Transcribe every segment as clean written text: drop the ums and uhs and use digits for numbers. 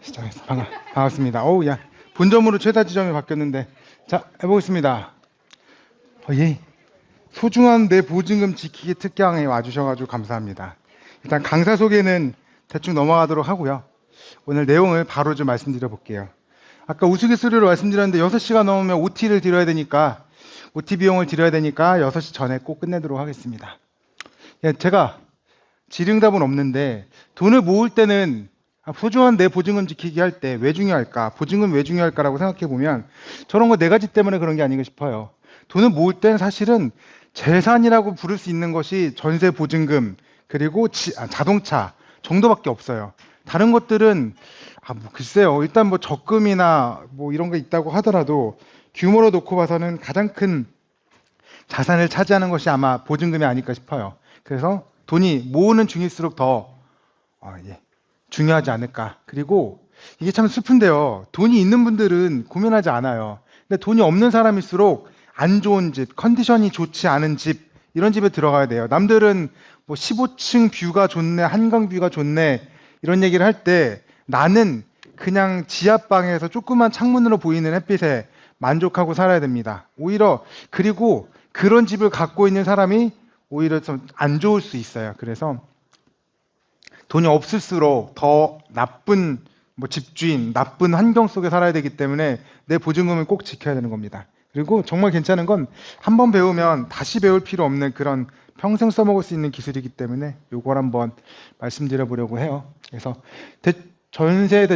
시작했어. 반갑습니다. 어우, 야. 본점으로 최다 지점이 바뀌었는데. 자, 해보겠습니다. 예. 소중한 내 보증금 지키기 특강에 와주셔가지고 감사합니다. 일단 강사 소개는 대충 넘어가도록 하고요. 오늘 내용을 바로 좀 말씀드려 볼게요. 아까 우스갯소리로 말씀드렸는데 6시가 넘으면 OT를 드려야 되니까, OT 비용을 드려야 되니까 6시 전에 꼭 끝내도록 하겠습니다. 예, 제가 질응답은 없는데 돈을 모을 때는 소중한 내 보증금 지키기 할 때 왜 중요할까? 보증금 왜 중요할까라고 생각해 보면 저런 거 네 가지 때문에 그런 게 아닌가 싶어요. 돈을 모을 때는 사실은 재산이라고 부를 수 있는 것이 전세 보증금 그리고 자동차 정도밖에 없어요. 다른 것들은 글쎄요. 일단 뭐 적금이나 뭐 이런 게 있다고 하더라도 규모로 놓고 봐서는 가장 큰 자산을 차지하는 것이 아마 보증금이 아닐까 싶어요. 그래서 돈이 모으는 중일수록 더 중요하지 않을까. 그리고 이게 참 슬픈데요. 돈이 있는 분들은 고민하지 않아요. 근데 돈이 없는 사람일수록 안 좋은 집, 컨디션이 좋지 않은 집, 이런 집에 들어가야 돼요. 남들은 뭐 15층 뷰가 좋네, 한강 뷰가 좋네, 이런 얘기를 할 때 나는 그냥 지하방에서 조그만 창문으로 보이는 햇빛에 만족하고 살아야 됩니다. 오히려, 그리고 그런 집을 갖고 있는 사람이 오히려 좀 안 좋을 수 있어요. 그래서 돈이 없을수록 더 나쁜 집주인, 나쁜 환경 속에 살아야 되기 때문에 내 보증금을 꼭 지켜야 되는 겁니다. 그리고 정말 괜찮은 건 한 번 배우면 다시 배울 필요 없는 그런 평생 써먹을 수 있는 기술이기 때문에 이걸 한번 말씀드려 보려고 해요. 그래서 전세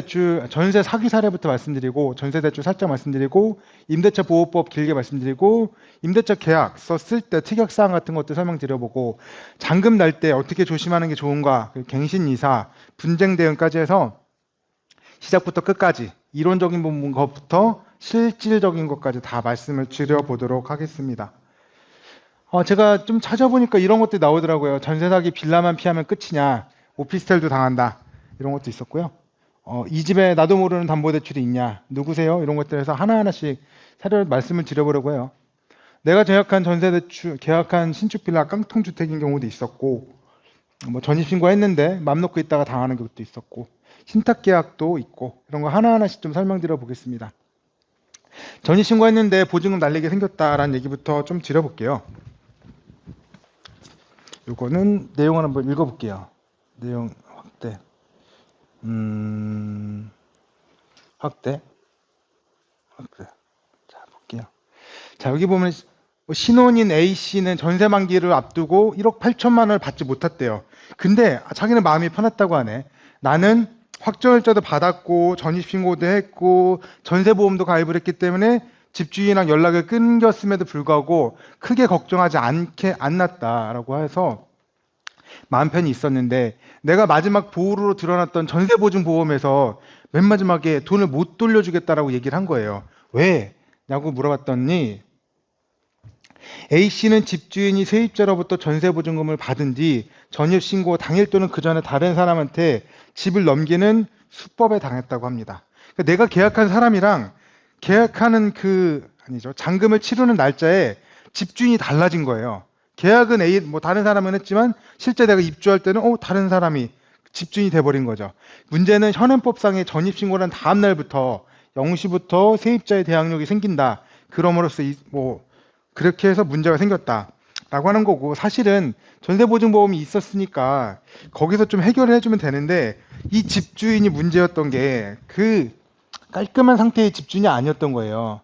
사기 사례부터 말씀드리고, 전세 대출 살짝 말씀드리고, 임대차 보호법 길게 말씀드리고, 임대차 계약서 쓸 때 특약사항 같은 것도 설명드려보고, 잔금 날 때 어떻게 조심하는 게 좋은가, 갱신 이사, 분쟁 대응까지 해서 시작부터 끝까지 이론적인 부분 것부터 실질적인 것까지 다 말씀을 드려보도록 하겠습니다. 제가 좀 찾아보니까 이런 것들이 나오더라고요. 전세 사기 빌라만 피하면 끝이냐, 오피스텔도 당한다, 이런 것도 있었고요. 이 집에 나도 모르는 담보대출이 있냐, 누구세요? 이런 것들에서 하나하나씩 사례를 말씀을 드려보려고 해요. 내가 계약한 신축 빌라 깡통주택인 경우도 있었고, 전입신고 했는데 맘 놓고 있다가 당하는 것도 있었고, 신탁계약도 있고, 이런 거 하나하나씩 좀 설명드려 보겠습니다. 전입신고 했는데 보증금 날리게 생겼다라는 얘기부터 좀 드려볼게요. 요거는 내용을 한번 읽어볼게요. 내용 확대. 확대. 자, 볼게요. 자, 여기 보면 신혼인 A씨는 전세 만기를 앞두고 1억 8천만 원을 받지 못했대요. 근데 자기는 마음이 편했다고 하네. 나는 확정일자도 받았고 전입신고도 했고 전세보험도 가입을 했기 때문에 집주인이랑 연락을 끊겼음에도 불구하고 크게 걱정하지 않았다라고 해서 마음 편히 있었는데, 내가 마지막 보호로 드러났던 전세보증보험에서 맨 마지막에 돈을 못 돌려주겠다라고 얘기를 한 거예요. 왜? 냐고 물어봤더니 A씨는 집주인이 세입자로부터 전세보증금을 받은 뒤 전입신고 당일 또는 그 전에 다른 사람한테 집을 넘기는 수법에 당했다고 합니다. 그러니까 내가 계약한 사람이랑 계약하는 잔금을 치르는 날짜에 집주인이 달라진 거예요. 계약은 다른 사람은 했지만 실제 내가 입주할 때는 다른 사람이 집주인이 돼버린 거죠. 문제는 현행법상의 전입신고란 다음 날부터 0시부터 세입자의 대항력이 생긴다. 그럼으로써 그렇게 해서 문제가 생겼다라고 하는 거고, 사실은 전세보증보험이 있었으니까 거기서 좀 해결을 해주면 되는데, 이 집주인이 문제였던 게 그 깔끔한 상태의 집주인이 아니었던 거예요.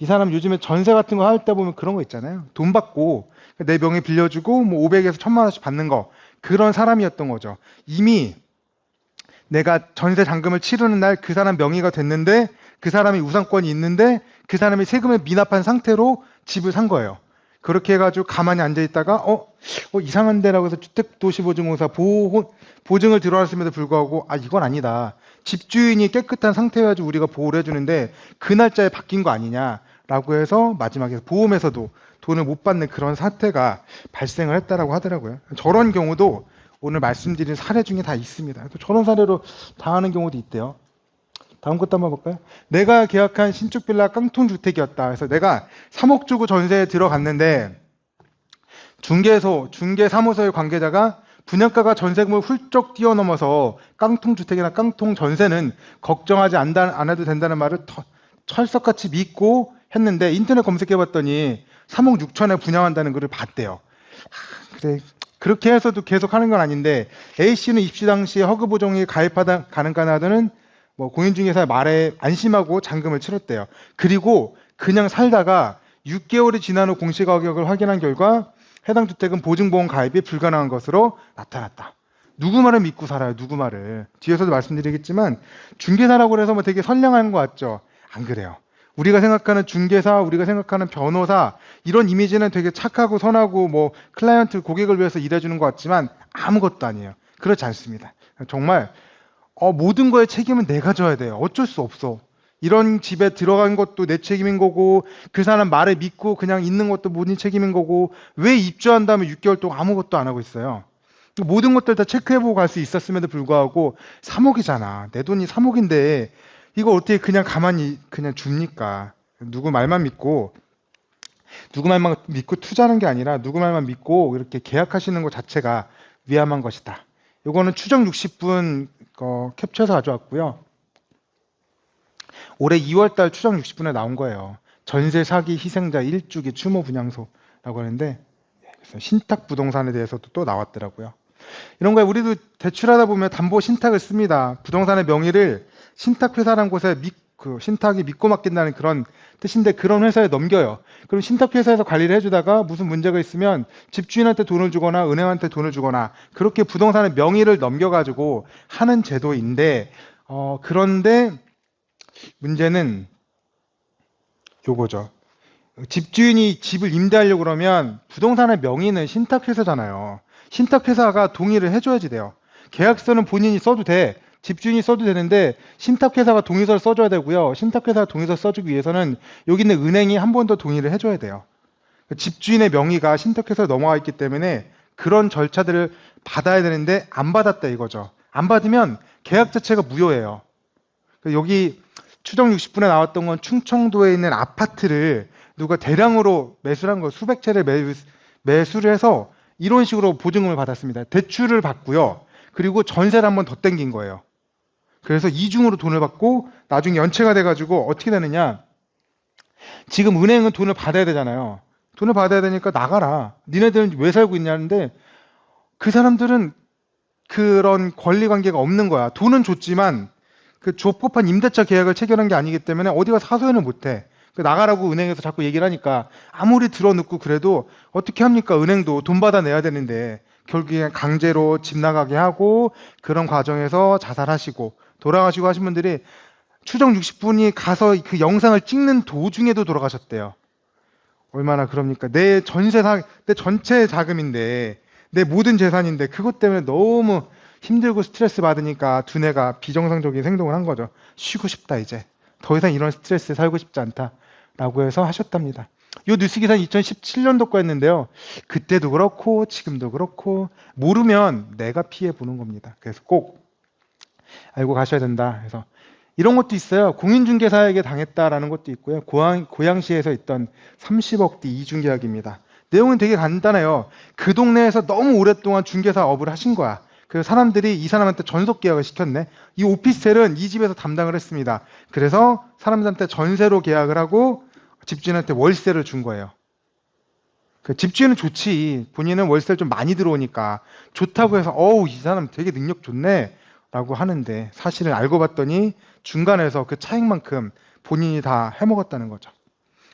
이 사람 요즘에 전세 같은 거 할 때 보면 그런 거 있잖아요. 돈 받고 내 명의 빌려주고 500에서 1000만 원씩 받는 거, 그런 사람이었던 거죠. 이미 내가 전세 잔금을 치르는 날 그 사람 명의가 됐는데, 그 사람이 우상권이 있는데 그 사람이 세금을 미납한 상태로 집을 산 거예요. 그렇게 해가지고 가만히 앉아있다가 이상한데라고 해서 주택도시보증공사 보증을 들어왔음에도 불구하고 이건 아니다. 집주인이 깨끗한 상태여가지고 우리가 보호를 해주는데 그 날짜에 바뀐 거 아니냐라고 해서 마지막에 보험에서도 돈을 못 받는 그런 사태가 발생을 했다라고 하더라고요. 저런 경우도 오늘 말씀드린 사례 중에 다 있습니다. 저런 사례로 당하는 경우도 있대요. 다음 것도 한번 볼까요? 내가 계약한 신축 빌라 깡통주택이었다. 그래서 내가 3억 주고 전세에 들어갔는데 중개사무소의 관계자가 분양가가 전세금을 훌쩍 뛰어넘어서 깡통주택이나 깡통전세는 걱정하지 안 해도 된다는 말을 철석같이 믿고 했는데 인터넷 검색해봤더니 3억 6천에 분양한다는 글을 봤대요. 그래, 그렇게 해서도 계속 하는 건 아닌데 A씨는 입시 당시에 허그보정에 가는 까나드는 뭐 공인중개사 말에 안심하고 잔금을 치렀대요. 그리고 그냥 살다가 6개월이 지난 후 공시가격을 확인한 결과 해당 주택은 보증보험 가입이 불가능한 것으로 나타났다. 누구 말을 믿고 살아요? 누구 말을. 뒤에서도 말씀드리겠지만 중개사라고 해서 뭐 되게 선량한 것 같죠? 안 그래요. 우리가 생각하는 중개사, 우리가 생각하는 변호사 이런 이미지는 되게 착하고 선하고 뭐 클라이언트 고객을 위해서 일해주는 것 같지만 아무것도 아니에요. 그렇지 않습니다. 정말 모든 거에 책임은 내가 져야 돼요. 어쩔 수 없어. 이런 집에 들어간 것도 내 책임인 거고 그 사람 말을 믿고 그냥 있는 것도 본인 책임인 거고 왜 입주한 다음에 6개월 동안 아무것도 안 하고 있어요. 모든 것들 다 체크해보고 갈 수 있었음에도 불구하고 3억이잖아. 내 돈이 3억인데 이거 어떻게 그냥 가만히 그냥 줍니까? 누구 말만 믿고 투자하는 게 아니라 누구 말만 믿고 이렇게 계약하시는 것 자체가 위험한 것이다. 이거는 추정 60분 캡처해서 가져왔고요. 올해 2월달 추정 60분에 나온 거예요. 전세 사기 희생자 1주기 추모 분향소라고 하는데 신탁 부동산에 대해서도 또 나왔더라고요. 이런 거에 우리도 대출하다 보면 담보 신탁을 씁니다. 부동산의 명의를 신탁회사라는 곳에 신탁이 믿고 맡긴다는 그런 뜻인데 그런 회사에 넘겨요. 그럼 신탁회사에서 관리를 해주다가 무슨 문제가 있으면 집주인한테 돈을 주거나 은행한테 돈을 주거나 그렇게 부동산의 명의를 넘겨가지고 하는 제도인데 그런데 문제는 요거죠. 집주인이 집을 임대하려고 그러면 부동산의 명의는 신탁회사잖아요. 신탁회사가 동의를 해줘야지 돼요. 계약서는 본인이 써도 돼. 집주인이 써도 되는데 신탁회사가 동의서를 써줘야 되고요. 신탁회사가 동의서 써주기 위해서는 여기 있는 은행이 한 번 더 동의를 해줘야 돼요. 집주인의 명의가 신탁회사에 넘어와 있기 때문에 그런 절차들을 받아야 되는데 안 받았다 이거죠. 안 받으면 계약 자체가 무효예요. 여기 추정 60분에 나왔던 건 충청도에 있는 아파트를 누가 대량으로 매수를 한 거 수백 채를 매수를 해서 이런 식으로 보증금을 받았습니다. 대출을 받고요. 그리고 전세를 한 번 더 땡긴 거예요. 그래서 이중으로 돈을 받고 나중에 연체가 돼가지고 어떻게 되느냐. 지금 은행은 돈을 받아야 되잖아요. 돈을 받아야 되니까 나가라. 니네들은 왜 살고 있냐는데 그 사람들은 그런 권리관계가 없는 거야. 돈은 줬지만 그 적법한 임대차 계약을 체결한 게 아니기 때문에 어디 가서 하소연을 못해. 나가라고 은행에서 자꾸 얘기를 하니까 아무리 들어눕고 그래도 어떻게 합니까? 은행도 돈 받아내야 되는데 결국에 강제로 집 나가게 하고 그런 과정에서 자살하시고 돌아가시고 하신 분들이 추정 60분이 가서 그 영상을 찍는 도중에도 돌아가셨대요. 얼마나 그럽니까? 내 전체 자금인데 내 모든 재산인데 그것 때문에 너무 힘들고 스트레스 받으니까 두뇌가 비정상적인 행동을 한 거죠. 쉬고 싶다 이제. 더 이상 이런 스트레스에 살고 싶지 않다. 라고 해서 하셨답니다. 이 뉴스 기사는 2017년도 거였는데요. 그때도 그렇고 지금도 그렇고 모르면 내가 피해 보는 겁니다. 그래서 꼭 알고 가셔야 된다. 그래서 이런 것도 있어요. 공인중개사에게 당했다라는 것도 있고요. 고양시에서 있던 30억 대 이중계약입니다. 내용은 되게 간단해요. 그 동네에서 너무 오랫동안 중개사업을 하신 거야. 그래서 사람들이 이 사람한테 전속 계약을 시켰네. 이 오피스텔은 이 집에서 담당을 했습니다. 그래서 사람들한테 전세로 계약을 하고 집주인한테 월세를 준 거예요. 그 집주인은 좋지. 본인은 월세를 좀 많이 들어오니까 좋다고 해서 이 사람 되게 능력 좋네 라고 하는데 사실은 알고 봤더니 중간에서 그 차익만큼 본인이 다 해먹었다는 거죠.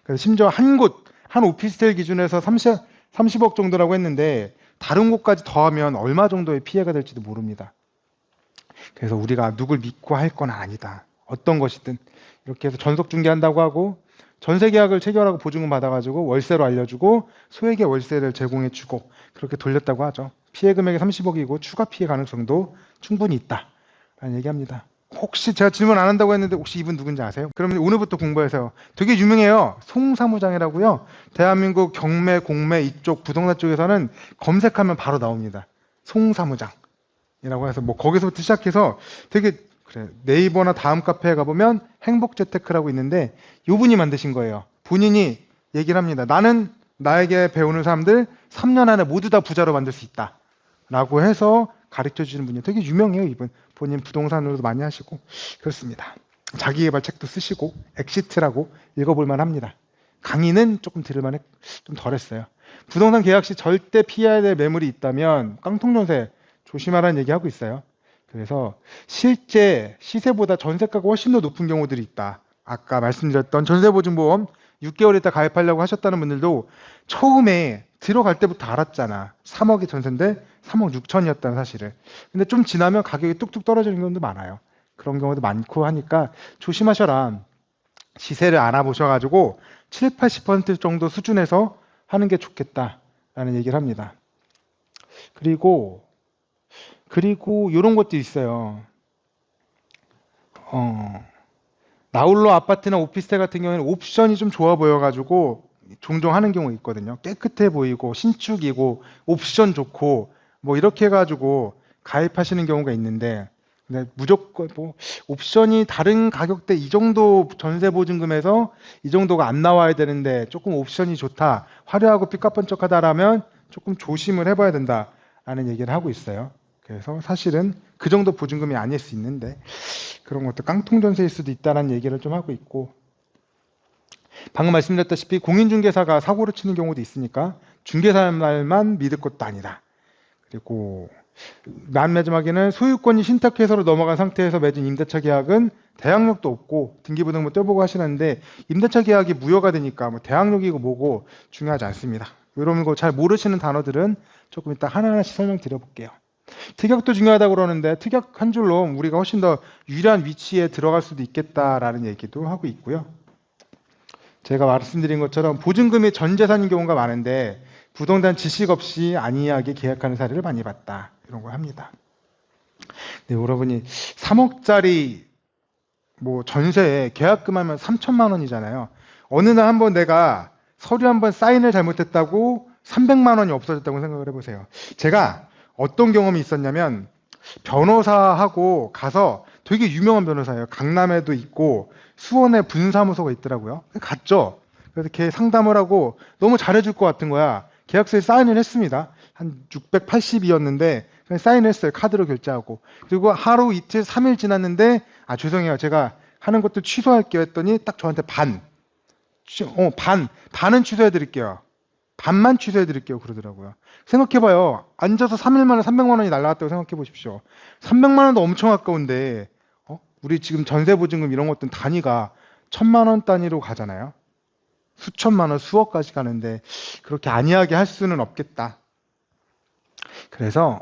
그래서 심지어 한 오피스텔 기준에서 30억 정도라고 했는데 다른 곳까지 더하면 얼마 정도의 피해가 될지도 모릅니다. 그래서 우리가 누굴 믿고 할 건 아니다. 어떤 것이든 이렇게 해서 전속 중개한다고 하고 전세 계약을 체결하고 보증금 받아가지고 월세로 알려주고 소액의 월세를 제공해주고 그렇게 돌렸다고 하죠. 피해 금액이 30억이고 추가 피해 가능성도 충분히 있다라는 얘기합니다. 혹시 제가 질문 안 한다고 했는데 혹시 이분 누군지 아세요? 그러면 오늘부터 공부해서요. 되게 유명해요. 송사무장이라고요. 대한민국 경매, 공매 이쪽 부동산 쪽에서는 검색하면 바로 나옵니다. 송사무장이라고 해서 뭐 거기서부터 시작해서 되게 네이버나 다음 카페에 가보면 행복재테크라고 있는데 이분이 만드신 거예요. 본인이 얘기를 합니다. 나는 나에게 배우는 사람들 3년 안에 모두 다 부자로 만들 수 있다. 라고 해서 가르쳐 주시는 분이 되게 유명해요. 이분 본인 부동산으로도 많이 하시고 그렇습니다. 자기개발 책도 쓰시고 엑시트라고 읽어볼만 합니다. 강의는 조금 들을만해 좀 덜했어요. 부동산 계약 시 절대 피해야 될 매물이 있다면 깡통전세 조심하라는 얘기하고 있어요. 그래서 실제 시세보다 전세가가 훨씬 더 높은 경우들이 있다. 아까 말씀드렸던 전세보증보험 6개월 있다 가입하려고 하셨다는 분들도 처음에 들어갈 때부터 알았잖아. 3억이 전세인데 3억 6천이었다는 사실을. 근데 좀 지나면 가격이 뚝뚝 떨어지는 경우도 많아요. 그런 경우도 많고 하니까 조심하셔라. 시세를 알아보셔가지고 7, 80% 정도 수준에서 하는 게 좋겠다라는 얘기를 합니다. 그리고 이런 것도 있어요. 나홀로 아파트나 오피스텔 같은 경우에는 옵션이 좀 좋아 보여가지고 종종 하는 경우 있거든요. 깨끗해 보이고 신축이고 옵션 좋고 뭐 이렇게 해가지고 가입하시는 경우가 있는데 근데 무조건 뭐 옵션이 다른 가격대 이 정도 전세 보증금에서 이 정도가 안 나와야 되는데 조금 옵션이 좋다, 화려하고 삐까뻔쩍하다라면 조금 조심을 해봐야 된다라는 얘기를 하고 있어요. 그래서 사실은 그 정도 보증금이 아닐 수 있는데 그런 것도 깡통 전세일 수도 있다는 얘기를 좀 하고 있고 방금 말씀드렸다시피 공인중개사가 사고를 치는 경우도 있으니까 중개사 말만 믿을 것도 아니다. 그리고 맨 마지막에는 소유권이 신탁회사로 넘어간 상태에서 맺은 임대차 계약은 대항력도 없고 등기부등본 떼보고 하시는데 임대차 계약이 무효가 되니까 뭐 대항력이고 뭐고 중요하지 않습니다. 이런 거 잘 모르시는 단어들은 조금 이따 하나하나씩 설명드려볼게요. 특약도 중요하다고 그러는데 특약 한 줄로 우리가 훨씬 더 유리한 위치에 들어갈 수도 있겠다라는 얘기도 하고 있고요. 제가 말씀드린 것처럼 보증금이 전 재산인 경우가 많은데 부동산 지식 없이 안이하게 계약하는 사례를 많이 봤다. 이런 걸 합니다. 네, 여러분이 3억짜리 뭐 전세에 계약금 하면 3천만 원이잖아요. 어느 날 한번 내가 서류 한번 사인을 잘못했다고 300만 원이 없어졌다고 생각을 해보세요. 제가 어떤 경험이 있었냐면 변호사하고 가서 되게 유명한 변호사예요. 강남에도 있고 수원에 분사무소가 있더라고요. 갔죠. 그래서 걔 상담을 하고 너무 잘해줄 것 같은 거야. 계약서에 사인을 했습니다. 한 680이었는데 그냥 사인을 했어요. 카드로 결제하고. 그리고 하루 이틀 3일 지났는데 죄송해요. 제가 하는 것도 취소할게요 했더니 딱 저한테 반은 취소해드릴게요. 반만 취소해드릴게요 그러더라고요. 생각해봐요. 앉아서 3일 만에 300만 원이 날라갔다고 생각해보십시오. 300만 원도 엄청 아까운데 우리 지금 전세보증금 이런 것들은 단위가 1000만 원 단위로 가잖아요. 수천만 원, 수억까지 가는데 그렇게 안이하게 할 수는 없겠다. 그래서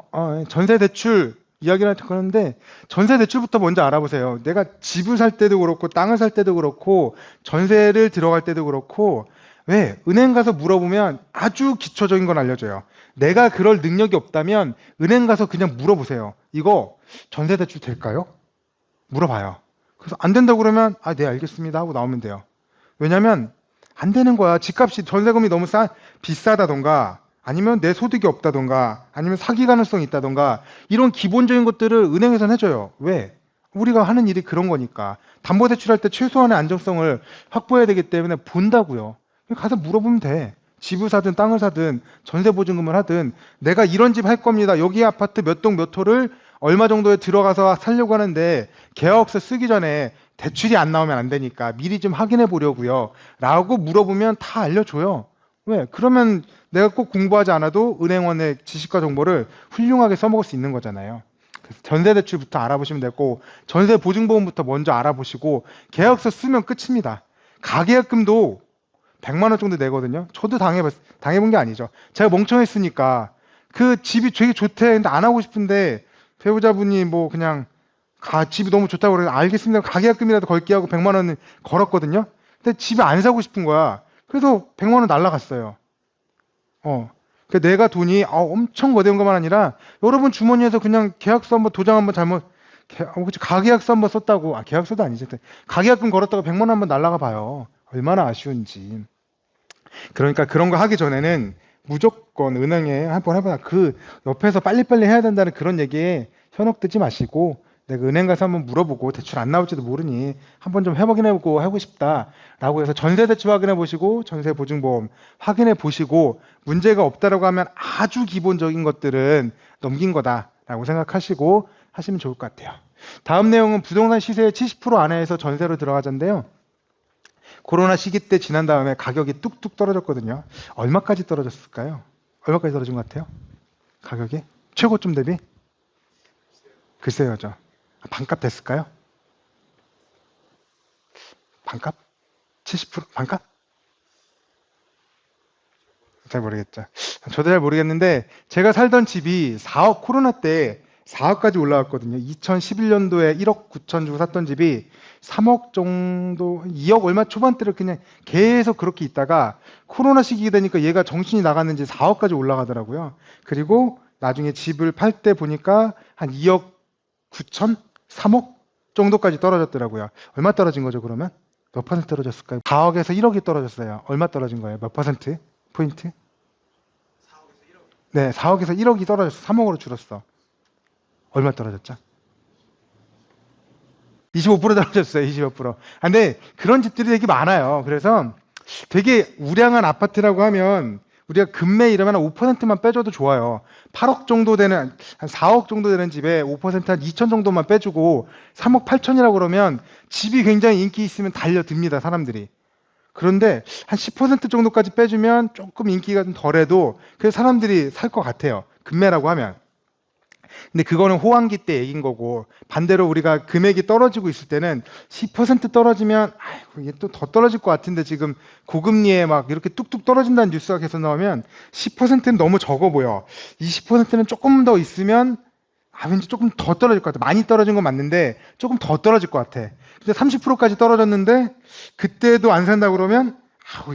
전세대출 이야기를 하는데 전세대출부터 먼저 알아보세요. 내가 집을 살 때도 그렇고 땅을 살 때도 그렇고 전세를 들어갈 때도 그렇고 왜? 은행 가서 물어보면 아주 기초적인 건 알려줘요. 내가 그럴 능력이 없다면 은행 가서 그냥 물어보세요. 이거 전세대출 될까요? 물어봐요. 그래서 안 된다고 그러면 네 알겠습니다 하고 나오면 돼요. 왜냐면 안 되는 거야. 집값이 전세금이 너무 비싸다던가 아니면 내 소득이 없다던가 아니면 사기 가능성이 있다던가 이런 기본적인 것들을 은행에서는 해줘요. 왜? 우리가 하는 일이 그런 거니까. 담보대출할 때 최소한의 안정성을 확보해야 되기 때문에 본다고요. 가서 물어보면 돼. 집을 사든 땅을 사든 전세보증금을 하든 내가 이런 집 할 겁니다. 여기 아파트 몇 동 몇 호를 얼마 정도에 들어가서 살려고 하는데 계약서 쓰기 전에 대출이 안 나오면 안 되니까 미리 좀 확인해 보려고요. 라고 물어보면 다 알려줘요. 왜? 그러면 내가 꼭 공부하지 않아도 은행원의 지식과 정보를 훌륭하게 써먹을 수 있는 거잖아요. 그래서 전세대출부터 알아보시면 되고 전세보증보험부터 먼저 알아보시고 계약서 쓰면 끝입니다. 가계약금도 100만 원 정도 내거든요. 저도 당해본 게 아니죠. 제가 멍청했으니까 그 집이 되게 좋대. 근데 안 하고 싶은데 배우자분이 뭐 그냥 집이 너무 좋다고 그래서 알겠습니다. 가계약금이라도 걸게 하고 100만 원을 걸었거든요. 근데 집을 안 사고 싶은 거야. 그래서 100만 원 날라갔어요. 내가 돈이 엄청 거대한 것만 아니라 여러분 주머니에서 그냥 계약서 한번 도장 한번 가계약서 한번 썼다고 계약서도 아니지. 가계약금 걸었다고 100만 원 한번 날라가 봐요. 얼마나 아쉬운지. 그러니까 그런 거 하기 전에는 무조건 은행에 한번 해봐라. 그 옆에서 빨리빨리 해야 된다는 그런 얘기에 현혹되지 마시고 내가 은행 가서 한번 물어보고 대출 안 나올지도 모르니 한번 좀 해보고 하고 싶다라고 해서 전세 대출 확인해 보시고 전세 보증보험 확인해 보시고 문제가 없다라고 하면 아주 기본적인 것들은 넘긴 거다라고 생각하시고 하시면 좋을 것 같아요. 다음 내용은 부동산 시세의 70% 안에서 전세로 들어가자인데요. 코로나 시기 때 지난 다음에 가격이 뚝뚝 떨어졌거든요. 얼마까지 떨어졌을까요? 얼마까지 떨어진 것 같아요? 가격이? 최고점 대비? 글쎄요, 반값 됐을까요? 반값? 70%? 반값? 잘 모르겠죠. 저도 잘 모르겠는데 제가 살던 집이 4억 코로나 때 4억까지 올라왔거든요. 2011년도에 1억 9천 주고 샀던 집이 3억 정도, 2억 얼마 초반대를 그냥 계속 그렇게 있다가 코로나 시기가 되니까 얘가 정신이 나갔는지 4억까지 올라가더라고요. 그리고 나중에 집을 팔 때 보니까 한 2억 9천? 3억 정도까지 떨어졌더라고요. 얼마 떨어진 거죠, 그러면? 몇 퍼센트 떨어졌을까요? 4억에서 1억이 떨어졌어요. 얼마 떨어진 거예요? 몇 퍼센트? 포인트? 네, 4억에서 1억이 떨어졌어. 3억으로 줄었어. 얼마 떨어졌죠? 25% 떨어졌어요. 25%. 근데 그런 집들이 되게 많아요. 그래서 되게 우량한 아파트라고 하면 우리가 금매 이러면 5%만 빼줘도 좋아요. 8억 정도 되는, 한 4억 정도 되는 집에 5%한 2천 정도만 빼주고 3억 8천이라고 그러면 집이 굉장히 인기 있으면 달려듭니다, 사람들이. 그런데 한 10% 정도까지 빼주면 조금 인기가 좀 덜해도 그래서 사람들이 살 것 같아요. 금매라고 하면. 근데 그거는 호황기 때 얘기인 거고 반대로 우리가 금액이 떨어지고 있을 때는 10% 떨어지면 아이고 이게 또 더 떨어질 것 같은데 지금 고금리에 막 이렇게 뚝뚝 떨어진다는 뉴스가 계속 나오면 10%는 너무 적어 보여. 20%는 조금 더 있으면 왠지 조금 더 떨어질 것 같아. 많이 떨어진 건 맞는데 조금 더 떨어질 것 같아. 근데 30%까지 떨어졌는데 그때도 안 산다 그러면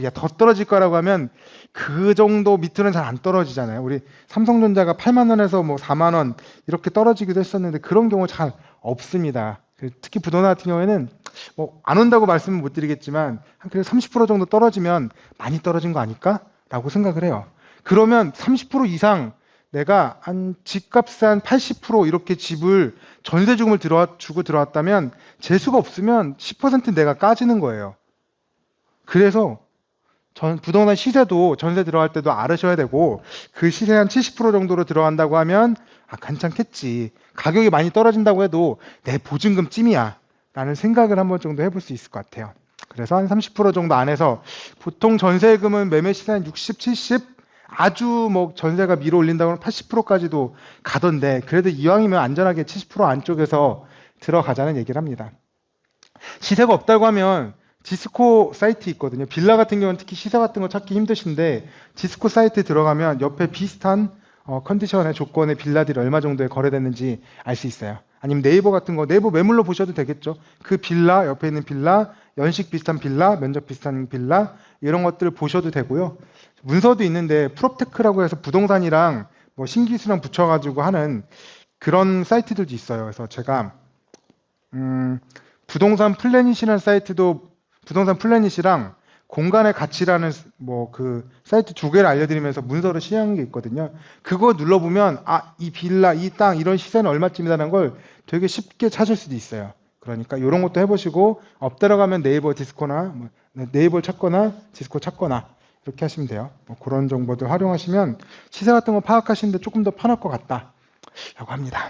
야, 더 떨어질 거라고 하면 그 정도 밑으로는 잘 안 떨어지잖아요. 우리 삼성전자가 8만 원에서 뭐 4만 원 이렇게 떨어지기도 했었는데 그런 경우 잘 없습니다. 특히 부동산 같은 경우에는 뭐 안 온다고 말씀은 못 드리겠지만 한 그래도 30% 정도 떨어지면 많이 떨어진 거 아닐까라고 생각을 해요. 그러면 30% 이상 내가 한 집값의 한 80% 이렇게 집을 전세주금을 주고 들어왔다면 재수가 없으면 10% 내가 까지는 거예요. 그래서 부동산 시세도 전세 들어갈 때도 알으셔야 되고 그 시세 한 70% 정도로 들어간다고 하면 괜찮겠지. 가격이 많이 떨어진다고 해도 내 보증금 찜이야 라는 생각을 한번 정도 해볼 수 있을 것 같아요. 그래서 한 30% 정도 안에서 보통 전세금은 매매 시세 한 60, 70 아주 뭐 전세가 밀어 올린다고 하면 80%까지도 가던데 그래도 이왕이면 안전하게 70% 안쪽에서 들어가자는 얘기를 합니다. 시세가 없다고 하면 디스코 사이트 있거든요. 빌라 같은 경우는 특히 시세 같은 거 찾기 힘드신데 디스코 사이트에 들어가면 옆에 비슷한 컨디션의 조건의 빌라들이 얼마 정도에 거래됐는지 알 수 있어요. 아니면 네이버 같은 거 네이버 매물로 보셔도 되겠죠. 그 빌라 옆에 있는 빌라, 연식 비슷한 빌라, 면적 비슷한 빌라 이런 것들을 보셔도 되고요. 문서도 있는데 프롭테크라고 해서 부동산이랑 뭐 신기술랑 붙여가지고 하는 그런 사이트들도 있어요. 그래서 제가 부동산 플래닛이라는 사이트도 부동산 플래닛이랑 공간의 가치라는 뭐 그 사이트 두 개를 알려드리면서 문서를 시행한 게 있거든요. 그거 눌러보면 이 빌라, 이 땅 이런 시세는 얼마쯤이다라는 걸 되게 쉽게 찾을 수도 있어요. 그러니까 이런 것도 해보시고 들어가면 네이버 디스코나 네이버 찾거나 디스코 찾거나 이렇게 하시면 돼요. 뭐 그런 정보들 활용하시면 시세 같은 거 파악하시는데 조금 더 편할 것 같다라고 합니다.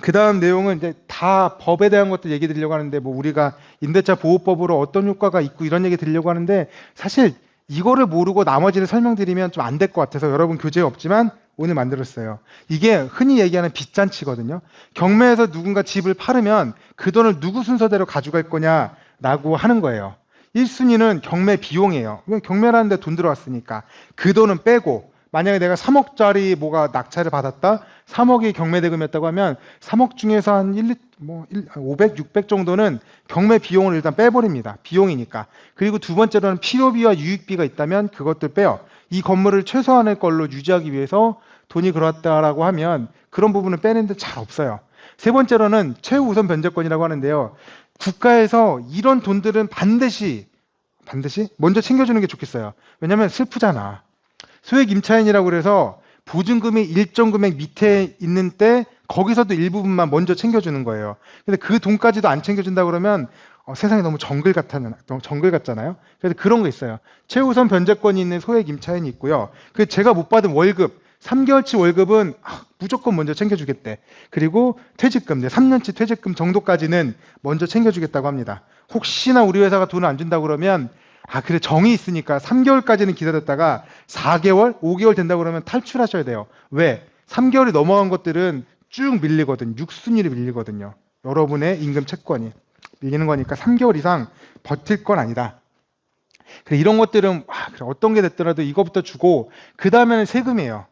그 다음 내용은 이제 다 법에 대한 것들 얘기 드리려고 하는데 뭐 우리가 임대차 보호법으로 어떤 효과가 있고 이런 얘기 드리려고 하는데 사실 이거를 모르고 나머지를 설명드리면 좀 안 될 것 같아서 여러분 교재 없지만 오늘 만들었어요. 이게 흔히 얘기하는 빚잔치거든요. 경매에서 누군가 집을 팔으면 그 돈을 누구 순서대로 가져갈 거냐라고 하는 거예요. 1순위는 경매 비용이에요. 경매라는데 돈 들어왔으니까 그 돈은 빼고 만약에 내가 3억짜리 뭐가 낙찰을 받았다. 3억이 경매대금이었다고 하면 3억 중에서 한 500, 600 정도는 경매 비용을 일단 빼버립니다. 비용이니까. 그리고 두 번째로는 필요비와 유익비가 있다면 그것들 빼요. 이 건물을 최소한의 걸로 유지하기 위해서 돈이 들어왔다라고 하면 그런 부분을 빼는데 잘 없어요. 세 번째로는 최우선 변제권이라고 하는데요. 국가에서 이런 돈들은 반드시 먼저 챙겨주는 게 좋겠어요. 왜냐하면 슬프잖아. 소액 임차인이라고 그래서 보증금이 일정 금액 밑에 있는 때 거기서도 일부분만 먼저 챙겨주는 거예요. 근데 그 돈까지도 안 챙겨준다 그러면 세상이 너무 정글 같잖아요. 그래서 그런 거 있어요. 최우선 변제권이 있는 소액 임차인이 있고요. 그 제가 못 받은 월급 3개월치 월급은 무조건 먼저 챙겨주겠대. 그리고 퇴직금, 3년치 퇴직금 정도까지는 먼저 챙겨주겠다고 합니다. 혹시나 우리 회사가 돈을 안 준다고 그러면 그래 정이 있으니까 3개월까지는 기다렸다가 4개월, 5개월 된다고 그러면 탈출하셔야 돼요. 왜? 3개월이 넘어간 것들은 쭉 밀리거든. 6순위로 밀리거든요. 여러분의 임금 채권이 밀리는 거니까 3개월 이상 버틸 건 아니다. 그래, 이런 것들은 그래, 어떤 게 됐더라도 이거부터 주고 그 다음에는 세금이에요.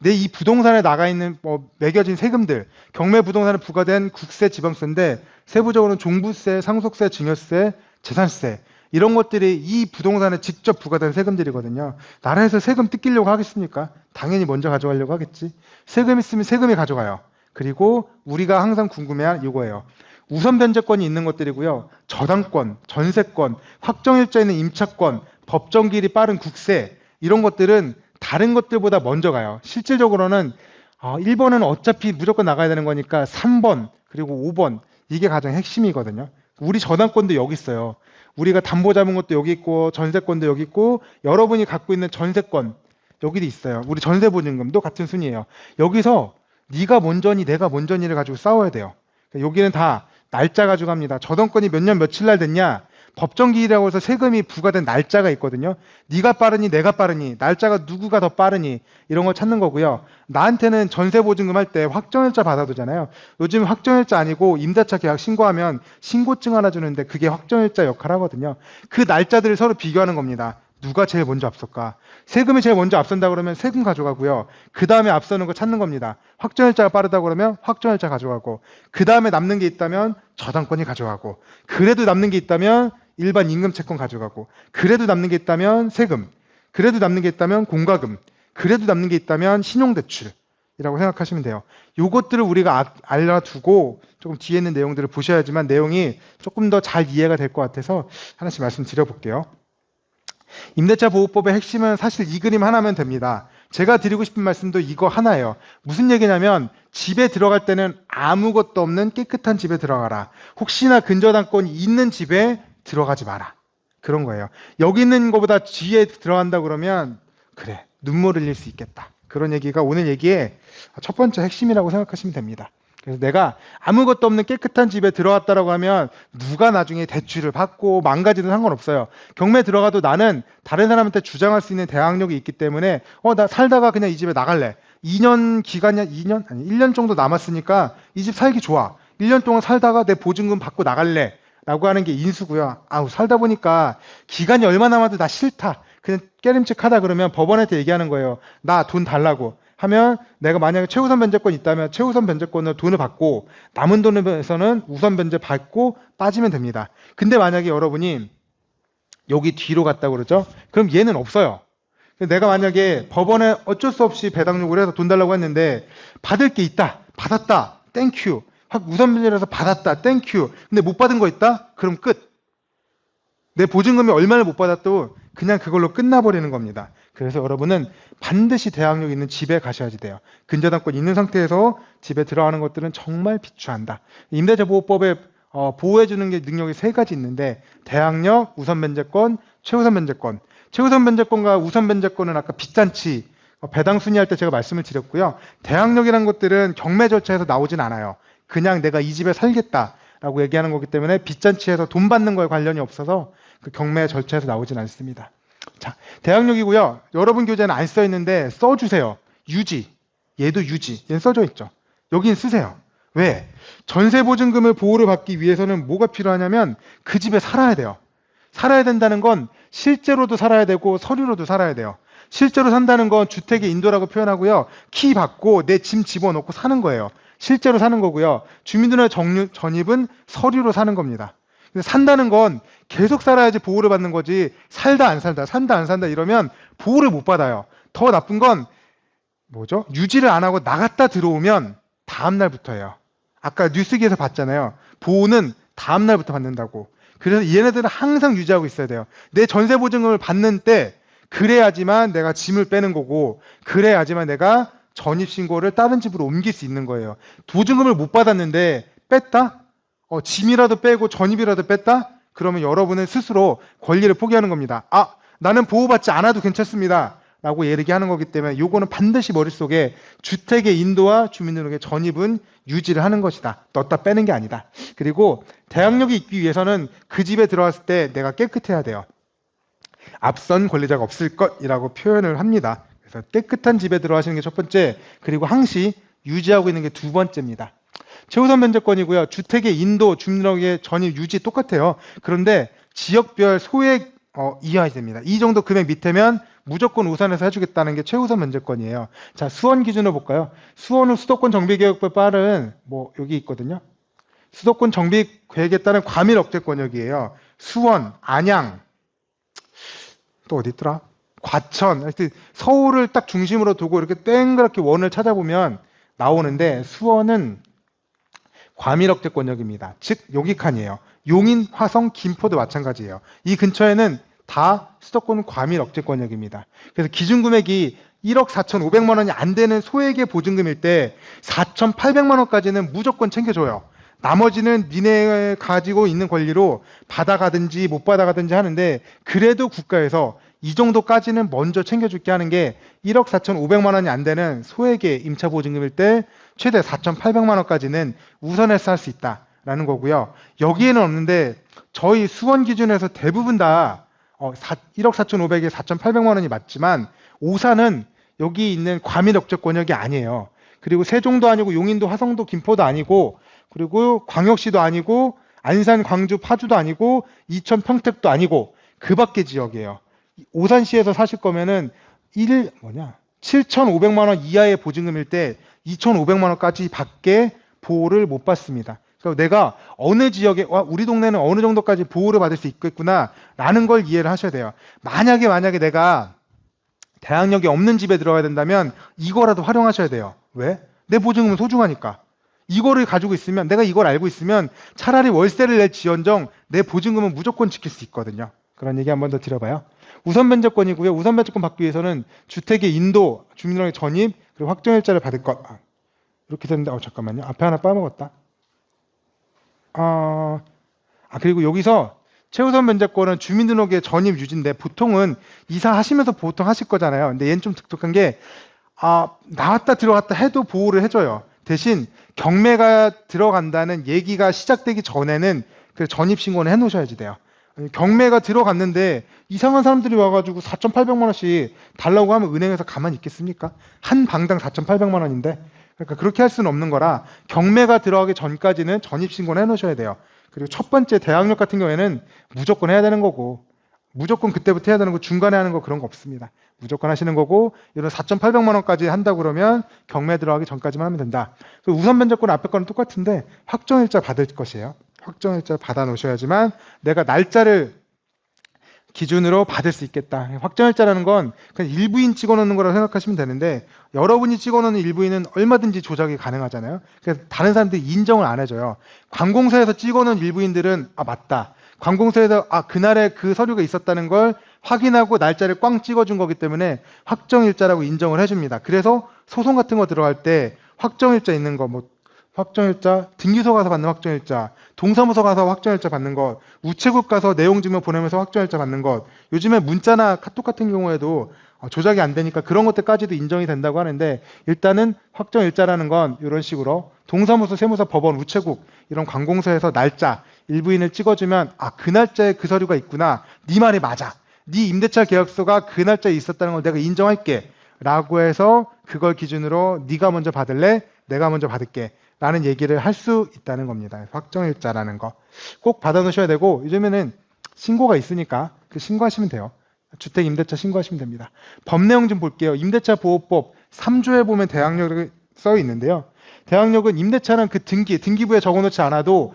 내 이 부동산에 나가 있는 매겨진 세금들, 경매 부동산에 부과된 국세, 지방세인데 세부적으로는 종부세, 상속세, 증여세, 재산세 이런 것들이 이 부동산에 직접 부과된 세금들이거든요. 나라에서 세금 뜯기려고 하겠습니까? 당연히 먼저 가져가려고 하겠지. 세금 있으면 세금이 가져가요. 그리고 우리가 항상 궁금해할 이거예요. 우선 변제권이 있는 것들이고요. 저당권, 전세권, 확정일자 있는 임차권, 법정기일이 빠른 국세 이런 것들은 다른 것들보다 먼저 가요. 실질적으로는 1번은 어차피 무조건 나가야 되는 거니까 3번 그리고 5번 이게 가장 핵심이거든요. 우리 저당권도 여기 있어요. 우리가 담보 잡은 것도 여기 있고 전세권도 여기 있고 여러분이 갖고 있는 전세권 여기도 있어요. 우리 전세보증금도 같은 순위예요. 여기서 네가 먼저니 내가 먼저니를 가지고 싸워야 돼요. 여기는 다 날짜 가지고 합니다. 저당권이 몇 년 며칠 날 됐냐? 법정기일이라고 해서 세금이 부과된 날짜가 있거든요. 네가 빠르니 내가 빠르니 날짜가 누구가 더 빠르니 이런 걸 찾는 거고요. 나한테는 전세보증금 할 때 확정일자 받아두잖아요. 요즘 확정일자 아니고 임대차 계약 신고하면 신고증 하나 주는데 그게 확정일자 역할 하거든요. 그 날짜들을 서로 비교하는 겁니다. 누가 제일 먼저 앞설까? 세금이 제일 먼저 앞선다 그러면 세금 가져가고요. 그 다음에 앞서는 거 찾는 겁니다. 확정일자가 빠르다 그러면 확정일자 가져가고 그 다음에 남는 게 있다면 저당권이 가져가고 그래도 남는 게 있다면 일반 임금채권 가져가고 그래도 남는 게 있다면 세금 그래도 남는 게 있다면 공과금 그래도 남는 게 있다면 신용대출이라고 생각하시면 돼요. 요것들을 우리가 알아두고 조금 뒤에 있는 내용들을 보셔야지만 내용이 조금 더 잘 이해가 될 것 같아서 하나씩 말씀드려볼게요. 임대차 보호법의 핵심은 사실 이 그림 하나면 됩니다. 제가 드리고 싶은 말씀도 이거 하나예요. 무슨 얘기냐면 집에 들어갈 때는 아무것도 없는 깨끗한 집에 들어가라. 혹시나 근저당권이 있는 집에 들어가지 마라. 그런 거예요. 여기 있는 것보다 뒤에 들어간다 그러면 그래 눈물 흘릴 수 있겠다. 그런 얘기가 오늘 얘기의 첫 번째 핵심이라고 생각하시면 됩니다. 그래서 내가 아무것도 없는 깨끗한 집에 들어왔다라고 하면 누가 나중에 대출을 받고 망가지든 상관없어요. 경매 들어가도 나는 다른 사람한테 주장할 수 있는 대항력이 있기 때문에 나 살다가 그냥 이 집에 나갈래. 2년 기간이 2년? 아니 1년 정도 남았으니까 이 집 살기 좋아. 1년 동안 살다가 내 보증금 받고 나갈래. 라고 하는 게 인수고요. 살다 보니까 기간이 얼마 남아도 나 싫다. 그냥 깨림칙하다 그러면 법원한테 얘기하는 거예요. 나 돈 달라고. 하면 내가 만약에 최우선 변제권 있다면 최우선 변제권을 돈을 받고 남은 돈에서는 우선 변제 받고 빠지면 됩니다. 근데 만약에 여러분이 여기 뒤로 갔다고 그러죠? 그럼 얘는 없어요. 내가 만약에 법원에 어쩔 수 없이 배당 요구를 해서 돈 달라고 했는데 받을 게 있다. 받았다. 땡큐. 우선 변제라서 받았다. 땡큐. 근데 못 받은 거 있다? 그럼 끝. 내 보증금이 얼마를 못 받았도 그냥 그걸로 끝나버리는 겁니다. 그래서 여러분은 반드시 대항력 있는 집에 가셔야지 돼요. 근저당권 있는 상태에서 집에 들어가는 것들은 정말 비추한다. 임대차 보호법에 보호해주는 게 능력이 세 가지 있는데 대항력, 우선 변제권, 최우선 변제권. 최우선 변제권과 우선 변제권은 아까 빚잔치, 배당 순위할 때 제가 말씀을 드렸고요. 대항력이라는 것들은 경매 절차에서 나오진 않아요. 그냥 내가 이 집에 살겠다라고 얘기하는 거기 때문에 빚잔치에서 돈 받는 거에 관련이 없어서 그 경매 절차에서 나오진 않습니다. 자, 대항력이고요. 여러분 교재는 안 써 있는데 써주세요. 유지. 얘도 유지. 얘는 써져 있죠. 여긴 쓰세요. 왜? 전세보증금을 보호를 받기 위해서는 뭐가 필요하냐면 그 집에 살아야 돼요. 살아야 된다는 건 실제로도 살아야 되고 서류로도 살아야 돼요. 실제로 산다는 건 주택의 인도라고 표현하고요. 키 받고 내 짐 집어넣고 사는 거예요. 실제로 사는 거고요. 주민등록 전입은 서류로 사는 겁니다. 산다는 건 계속 살아야지 보호를 받는 거지 살다 안 살다 산다 안 산다 이러면 보호를 못 받아요. 더 나쁜 건 뭐죠? 유지를 안 하고 나갔다 들어오면 다음 날부터예요. 아까 뉴스기에서 봤잖아요. 보호는 다음 날부터 받는다고. 그래서 얘네들은 항상 유지하고 있어야 돼요. 내 전세보증금을 받는 때 그래야지만 내가 짐을 빼는 거고 그래야지만 내가 전입신고를 다른 집으로 옮길 수 있는 거예요. 보증금을 못 받았는데 뺐다? 짐이라도 빼고 전입이라도 뺐다? 그러면 여러분은 스스로 권리를 포기하는 겁니다. 나는 보호받지 않아도 괜찮습니다. 라고 얘기하는 거기 때문에 요거는 반드시 머릿속에 주택의 인도와 주민등록의 전입은 유지를 하는 것이다. 넣었다 빼는 게 아니다. 그리고 대항력이 있기 위해서는 그 집에 들어왔을 때 내가 깨끗해야 돼요. 앞선 권리자가 없을 것이라고 표현을 합니다. 그래서 깨끗한 집에 들어가시는 게 첫 번째, 그리고 항시 유지하고 있는 게 두 번째입니다. 최우선 면제권이고요. 주택의 인도, 주민등록의 전입 유지 똑같아요. 그런데 지역별 소액 이하이 됩니다. 이 정도 금액 밑에면 무조건 우선해서 해주겠다는 게 최우선 면제권이에요. 자, 수원 기준으로 볼까요? 수원은 수도권 정비계획법에 따른 여기 있거든요. 수도권 정비 계획에 따른 과밀 억제 권역이에요. 수원, 안양, 또 어디 있더라? 과천. 서울을 딱 중심으로 두고 이렇게 땡그랗게 원을 찾아보면 나오는데 수원은 과밀 억제 권역입니다. 즉 여기 칸이에요. 용인, 화성, 김포도 마찬가지예요. 이 근처에는 다 수도권 과밀 억제 권역입니다. 그래서 기준 금액이 1억 4,500만 원이 안 되는 소액의 보증금일 때 4,800만 원까지는 무조건 챙겨줘요. 나머지는 니네 가지고 있는 권리로 받아가든지 못 받아가든지 하는데, 그래도 국가에서 이 정도까지는 먼저 챙겨줄게 하는 게 1억 4,500만 원이 안 되는 소액의 임차보증금일 때 최대 4,800만 원까지는 우선해서 할 수 있다라는 거고요. 여기에는 없는데 저희 수원 기준에서 대부분 다 1억 4,500에 4,800만 원이 맞지만 오산은 여기 있는 과밀 억제 권역이 아니에요. 그리고 세종도 아니고 용인도 화성도 김포도 아니고, 그리고 광역시도 아니고 안산, 광주, 파주도 아니고 이천, 평택도 아니고 그 밖의 지역이에요. 오산시에서 사실 거면은 7,500만 원 이하의 보증금일 때 2,500만 원까지 밖에 보호를 못 받습니다. 그래서 내가 어느 지역에 우리 동네는 어느 정도까지 보호를 받을 수 있겠구나 라는 걸 이해를 하셔야 돼요. 만약에 내가 대항력이 없는 집에 들어가야 된다면 이거라도 활용하셔야 돼요. 왜? 내 보증금은 소중하니까. 이거를 가지고 있으면, 내가 이걸 알고 있으면 차라리 월세를 낼 지언정 내 보증금은 무조건 지킬 수 있거든요. 그런 얘기 한 번 더 드려봐요. 우선 면제권이고요. 우선 면제권 받기 위해서는 주택의 인도, 주민등록의 전입, 그리고 확정일자를 받을 것. 이렇게 됐는데 잠깐만요. 앞에 하나 빠먹었다. 그리고 여기서 최우선 면제권은 주민등록의 전입 유지인데 보통은 이사하시면서 보통 하실 거잖아요. 근데 얘는 좀 독특한 게 나왔다 들어갔다 해도 보호를 해줘요. 대신 경매가 들어간다는 얘기가 시작되기 전에는 그 전입신고는 해놓으셔야지 돼요. 경매가 들어갔는데 이상한 사람들이 와가지고 4,800만 원씩 달라고 하면 은행에서 가만히 있겠습니까? 한 방당 4,800만 원인데. 그러니까 그렇게 할 수는 없는 거라 경매가 들어가기 전까지는 전입신고는 해놓으셔야 돼요. 그리고 첫 번째 대항력 같은 경우에는 무조건 해야 되는 거고, 무조건 그때부터 해야 되는 거, 중간에 하는 거 그런 거 없습니다. 무조건 하시는 거고, 이런 4,800만 원까지 한다 그러면 경매 들어가기 전까지만 하면 된다. 우선 면제권 앞에 거는 똑같은데 확정일자 받을 것이에요. 확정일자 받아 놓으셔야지만 내가 날짜를 기준으로 받을 수 있겠다. 확정일자라는 건 그냥 일부인 찍어놓는 거라고 생각하시면 되는데, 여러분이 찍어놓는 일부인은 얼마든지 조작이 가능하잖아요. 그래서 다른 사람들이 인정을 안 해줘요. 관공서에서 찍어놓은 일부인들은 맞다. 관공서에서 그날에 그 서류가 있었다는 걸 확인하고 날짜를 꽝 찍어준 거기 때문에 확정일자라고 인정을 해줍니다. 그래서 소송 같은 거 들어갈 때 확정일자 있는 거, 확정일자, 등기소 가서 받는 확정일자, 동사무소 가서 확정일자 받는 것, 우체국 가서 내용증명 보내면서 확정일자 받는 것, 요즘에 문자나 카톡 같은 경우에도 조작이 안 되니까 그런 것들까지도 인정이 된다고 하는데, 일단은 확정일자라는 건 이런 식으로 동사무소, 세무서, 법원, 우체국 이런 관공서에서 날짜, 일부인을 찍어주면 그 날짜에 그 서류가 있구나, 네 말이 맞아, 네 임대차 계약서가 그 날짜에 있었다는 걸 내가 인정할게 라고 해서 그걸 기준으로 네가 먼저 받을래? 내가 먼저 받을게 라는 얘기를 할 수 있다는 겁니다. 확정일자라는 거 꼭 받아 놓으셔야 되고, 요즘에는 신고가 있으니까 그 신고하시면 돼요. 주택 임대차 신고하시면 됩니다. 법 내용 좀 볼게요. 임대차 보호법 3조에 보면 대항력이 써 있는데요. 대항력은 임대차는 그 등기부에 적어놓지 않아도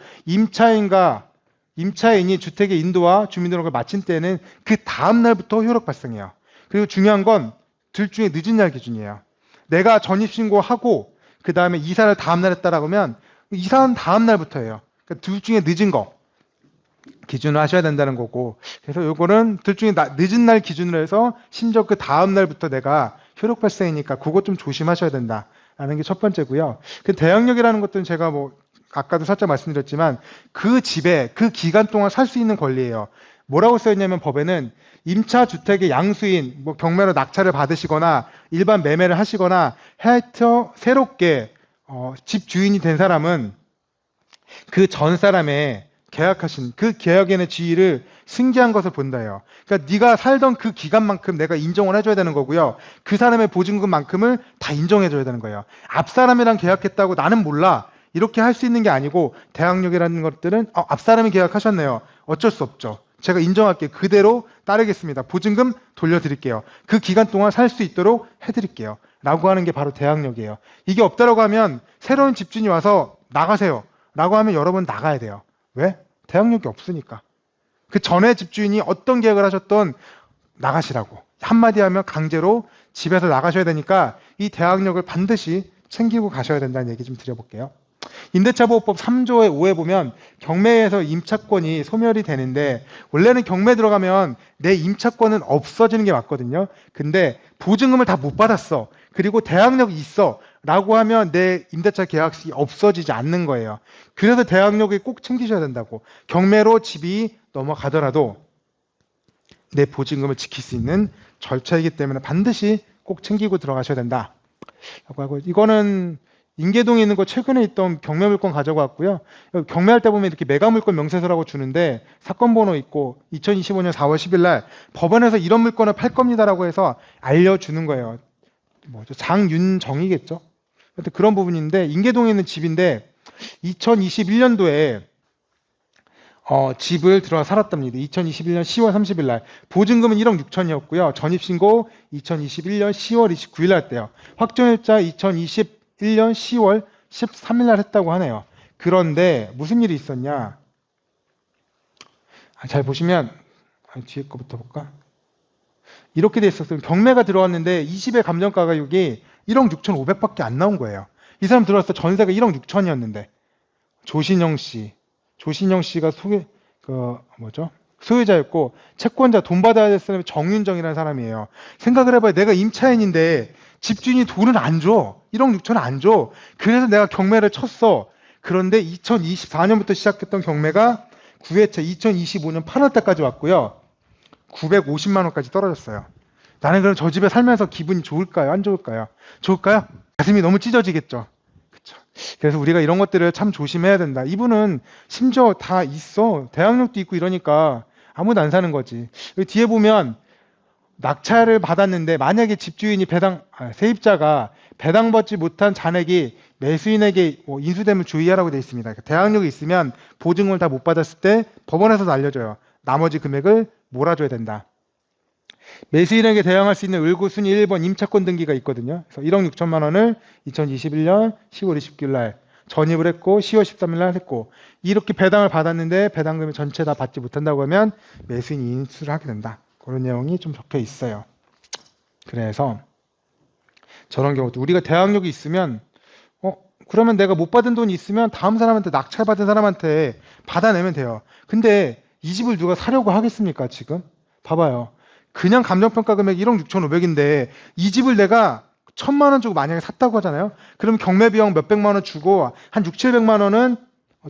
임차인이 주택의 인도와 주민등록을 마친 때는 그 다음 날부터 효력 발생해요. 그리고 중요한 건 둘 중에 늦은 날 기준이에요. 내가 전입신고하고 그 다음에 이사를 다음 날 했다라고 하면 이사는 다음 날부터예요. 그러니까 둘 중에 늦은 거 기준으로 하셔야 된다는 거고, 그래서 요거는 둘 중에 늦은 날 기준으로 해서 심지어 그 다음 날부터 내가 효력 발생이니까 그거 좀 조심하셔야 된다라는 게 첫 번째고요. 그 대항력이라는 것들은 제가 뭐 아까도 살짝 말씀드렸지만 그 집에 그 기간 동안 살 수 있는 권리예요. 뭐라고 써있냐면 법에는 임차 주택의 양수인 뭐 경매로 낙찰을 받으시거나 일반 매매를 하시거나 하여튼 새롭게 집 주인이 된 사람은 그 전 사람의 계약하신 그 계약인의 지위를 승계한 것을 본다예요. 그러니까 네가 살던 그 기간만큼 내가 인정을 해줘야 되는 거고요. 그 사람의 보증금만큼을 다 인정해줘야 되는 거예요. 앞 사람이랑 계약했다고 나는 몰라. 이렇게 할 수 있는 게 아니고 대항력이라는 것들은 앞 사람이 계약하셨네요. 어쩔 수 없죠. 제가 인정할게요. 그대로 따르겠습니다. 보증금 돌려드릴게요. 그 기간 동안 살 수 있도록 해드릴게요. 라고 하는 게 바로 대항력이에요. 이게 없다라고 하면 새로운 집주인이 와서 나가세요. 라고 하면 여러분 나가야 돼요. 왜? 대항력이 없으니까. 그 전에 집주인이 어떤 계약을 하셨던 나가시라고. 한마디 하면 강제로 집에서 나가셔야 되니까 이 대항력을 반드시 챙기고 가셔야 된다는 얘기 좀 드려볼게요. 임대차보호법 3조의 5에 보면 경매에서 임차권이 소멸이 되는데 원래는 경매 들어가면 내 임차권은 없어지는 게 맞거든요. 근데 보증금을 다 못 받았어. 그리고 대항력이 있어. 라고 하면 내 임대차 계약이 없어지지 않는 거예요. 그래서 대항력을 꼭 챙기셔야 된다고. 경매로 집이 넘어가더라도 내 보증금을 지킬 수 있는 절차이기 때문에 반드시 꼭 챙기고 들어가셔야 된다. 라고 하고 이거는 인계동에 있는 거 최근에 있던 경매 물건 가져갔고요. 경매할 때 보면 이렇게 매각 물건 명세서라고 주는데 사건 번호 있고 2025년 4월 10일 날 법원에서 이런 물건을 팔 겁니다라고 해서 알려주는 거예요. 뭐죠? 장윤정이겠죠. 그런 부분인데 인계동에 있는 집인데 2021년도에 집을 들어와 살았답니다. 2021년 10월 30일 날 보증금은 1억 6천이었고요. 전입신고 2021년 10월 29일 날 때요. 확정일자 2021년 10월 13일 날 했다고 하네요. 그런데 무슨 일이 있었냐? 잘 보시면 뒤에 거부터 볼까? 이렇게 돼 있었어요. 경매가 들어왔는데 이 집의 감정가가 여기 1억 6,500밖에 안 나온 거예요. 이 사람 들어왔을 때 전세가 1억 6천이었는데 조신영 씨가 소유자였고 채권자 돈 받아야 될 사람이 정윤정이라는 사람이에요. 생각을 해봐요. 내가 임차인인데 집주인이 돈을 안 줘. 1억 6천을 안 줘. 그래서 내가 경매를 쳤어. 그런데 2024년부터 시작했던 경매가 9회차 2025년 8월 달까지 왔고요. 950만 원까지 떨어졌어요. 나는 그럼 저 집에 살면서 기분이 좋을까요? 안 좋을까요? 좋을까요? 가슴이 너무 찢어지겠죠. 그쵸? 그래서 우리가 이런 것들을 참 조심해야 된다. 이분은 심지어 다 있어. 대항력도 있고 이러니까 아무도 안 사는 거지. 여기 뒤에 보면 낙찰을 받았는데 만약에 집주인이 세입자가 배당받지 못한 잔액이 매수인에게 인수됨을 주의하라고 되어 있습니다. 대항력이 있으면 보증금을 다 못 받았을 때 법원에서도 알려줘요. 나머지 금액을 몰아줘야 된다. 매수인에게 대항할 수 있는 을구 순위 1번 임차권 등기가 있거든요. 그래서 1억 6천만 원을 2021년 10월 20일 날 전입을 했고 10월 13일 날 했고 이렇게 배당을 받았는데 배당금이 전체 다 받지 못한다고 하면 매수인이 인수를 하게 된다. 그런 내용이 좀 적혀 있어요. 그래서 저런 경우도 우리가 대항력이 있으면 그러면 내가 못 받은 돈이 있으면 다음 사람한테 낙찰받은 사람한테 받아내면 돼요. 근데 이 집을 누가 사려고 하겠습니까 지금? 봐봐요. 그냥 감정평가 금액이 1억 6,500인데 이 집을 내가 1,000만 원 주고 만약에 샀다고 하잖아요. 그럼 경매 비용 몇백만 원 주고 한 6, 700만 원은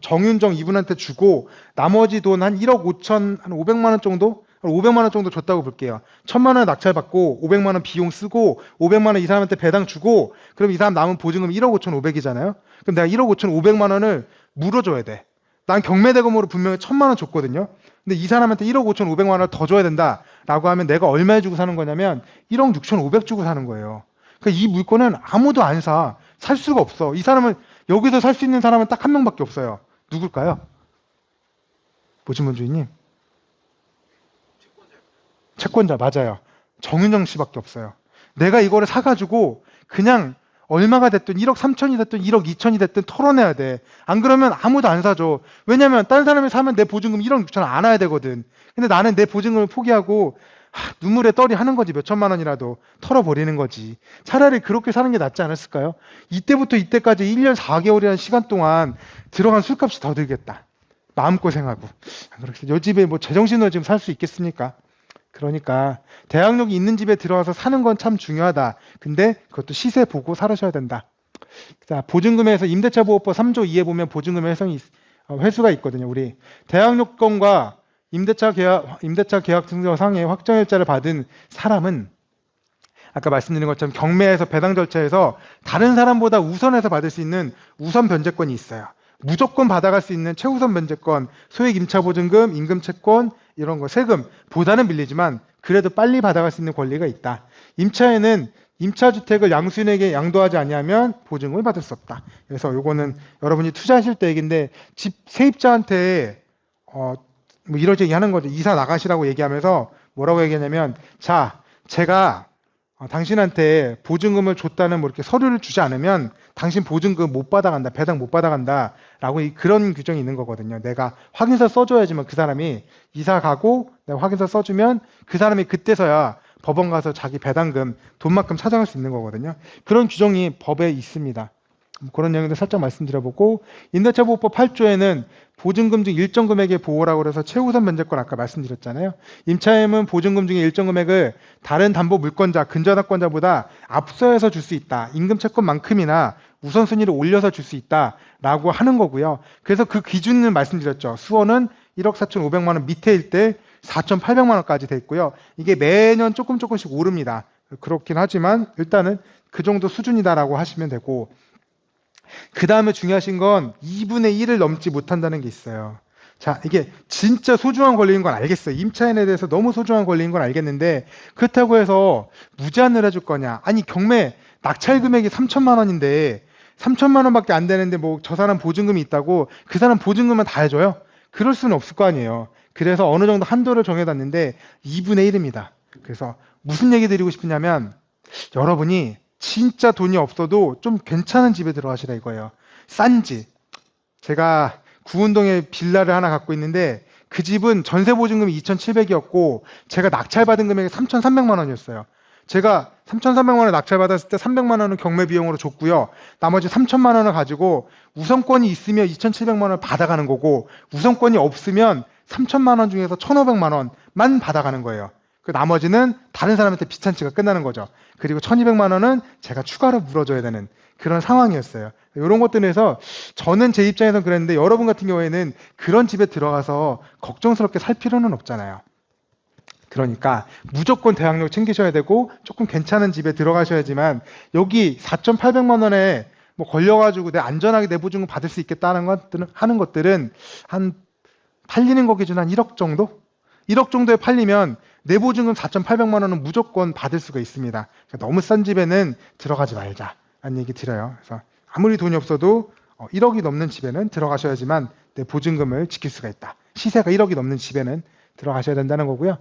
정윤정 이분한테 주고 나머지 돈 한 1억 5천, 한 500만 원 정도? 500만 원 정도 줬다고 볼게요. 1,000만 원 낙찰받고 500만 원 비용 쓰고 500만 원 이 사람한테 배당 주고 그럼 이 사람 남은 보증금 1억 5,500이잖아요. 그럼 내가 1억 5,500만 원을 물어줘야 돼. 난 경매대금으로 분명히 1,000만 원 줬거든요. 근데 이 사람한테 1억 5,500만 원을 더 줘야 된다라고 하면 내가 얼마에 주고 사는 거냐면 1억 6,500 주고 사는 거예요. 그러니까 이 물건은 아무도 안 사. 살 수가 없어. 이 사람은 여기서 살 수 있는 사람은 딱 한 명밖에 없어요. 누굴까요? 보증금 주인님? 채권자 맞아요. 정윤정 씨밖에 없어요. 내가 이거를 사가지고 그냥 얼마가 됐든 1억 3천이 됐든 1억 2천이 됐든 털어내야 돼. 안 그러면 아무도 안 사줘. 왜냐면 다른 사람이 사면 내 보증금 1억 6천 안 와야 되거든. 근데 나는 내 보증금을 포기하고 눈물에 떨이 하는 거지. 몇 천만 원이라도 털어버리는 거지. 차라리 그렇게 사는 게 낫지 않았을까요? 이때부터 이때까지 1년 4개월이라는 시간 동안 들어간 술값이 더 들겠다. 마음고생하고. 이 집에 뭐 제정신으로 지금 살 수 있겠습니까? 그러니까 대항력이 있는 집에 들어와서 사는 건 참 중요하다. 근데 그것도 시세 보고 살으셔야 된다. 자, 보증금에서 임대차 보호법 3조 2에 보면 보증금 회수가 있거든요. 우리 대항력권과 임대차 계약 증서상의 확정일자를 받은 사람은 아까 말씀드린 것처럼 경매에서 배당 절차에서 다른 사람보다 우선해서 받을 수 있는 우선 변제권이 있어요. 무조건 받아갈 수 있는 최우선 변제권, 소액 임차 보증금, 임금 채권 이런 거 세금보다는 밀리지만 그래도 빨리 받아갈 수 있는 권리가 있다. 임차에는 임차주택을 양수인에게 양도하지 아니하면 보증금을 받을 수 없다. 그래서 요거는 여러분이 투자하실 때 얘기인데 집 세입자한테 뭐 이러저기 하는 거죠. 이사 나가시라고 얘기하면서 뭐라고 얘기하냐면 자, 제가 당신한테 보증금을 줬다는 뭐 이렇게 서류를 주지 않으면 당신 보증금 못 받아간다, 배당 못 받아간다 라고 그런 규정이 있는 거거든요. 내가 확인서 써줘야지만 그 사람이 이사 가고 내가 확인서 써주면 그 사람이 그때서야 법원 가서 자기 배당금 돈만큼 찾아갈 수 있는 거거든요. 그런 규정이 법에 있습니다. 그런 내용도 살짝 말씀드려보고 임대차 보호법 8조에는 보증금 중 일정 금액의 보호라고 그래서 최우선 변제권 아까 말씀드렸잖아요. 임차임은 보증금 중에 일정 금액을 다른 담보 물권자, 근저당권자보다 앞서서 줄 수 있다. 임금 채권만큼이나 우선순위를 올려서 줄 수 있다라고 하는 거고요. 그래서 그 기준을 말씀드렸죠. 수원은 1억 4,500만 원 밑에일 때 4,800만 원까지 돼 있고요. 이게 매년 조금씩 오릅니다. 그렇긴 하지만 일단은 그 정도 수준이다라고 하시면 되고 그 다음에 중요하신 건 2분의 1을 넘지 못한다는 게 있어요. 자, 이게 진짜 소중한 권리인 건 알겠어요. 임차인에 대해서 너무 소중한 권리인 건 알겠는데 그렇다고 해서 무제한을 해줄 거냐? 아니 경매 낙찰 금액이 3천만 원인데 3천만 원밖에 안 되는데 뭐 저 사람 보증금이 있다고 그 사람 보증금만 다 해줘요? 그럴 수는 없을 거 아니에요. 그래서 어느 정도 한도를 정해놨는데 2분의 1입니다. 그래서 무슨 얘기 드리고 싶으냐면 여러분이 진짜 돈이 없어도 좀 괜찮은 집에 들어가시라 이거예요. 싼 집. 제가 구운동에 빌라를 하나 갖고 있는데 그 집은 전세 보증금이 2,700이었고 제가 낙찰받은 금액이 3,300만 원이었어요. 제가 3,300만 원을 낙찰받았을 때 300만 원은 경매 비용으로 줬고요. 나머지 3,000만 원을 가지고 우선권이 있으면 2,700만 원을 받아가는 거고 우선권이 없으면 3,000만 원 중에서 1,500만 원만 받아가는 거예요. 그 나머지는 다른 사람한테 비찬치가 끝나는 거죠. 그리고 1,200만 원은 제가 추가로 물어줘야 되는 그런 상황이었어요. 이런 것들에서 저는 제 입장에서는 그랬는데 여러분 같은 경우에는 그런 집에 들어가서 걱정스럽게 살 필요는 없잖아요. 그러니까 무조건 대항력 챙기셔야 되고 조금 괜찮은 집에 들어가셔야지만 여기 4,800만 원에 뭐 걸려가지고 내 안전하게 내 보증금 받을 수 있겠다는 것들은 하는 것들은 한 팔리는 거 기준 한 1억 정도? 1억 정도에 팔리면 내 보증금 4,800만 원은 무조건 받을 수가 있습니다. 그러니까 너무 싼 집에는 들어가지 말자라는 얘기 드려요. 그래서 아무리 돈이 없어도 1억이 넘는 집에는 들어가셔야지만 내 보증금을 지킬 수가 있다. 시세가 1억이 넘는 집에는 들어가셔야 된다는 거고요.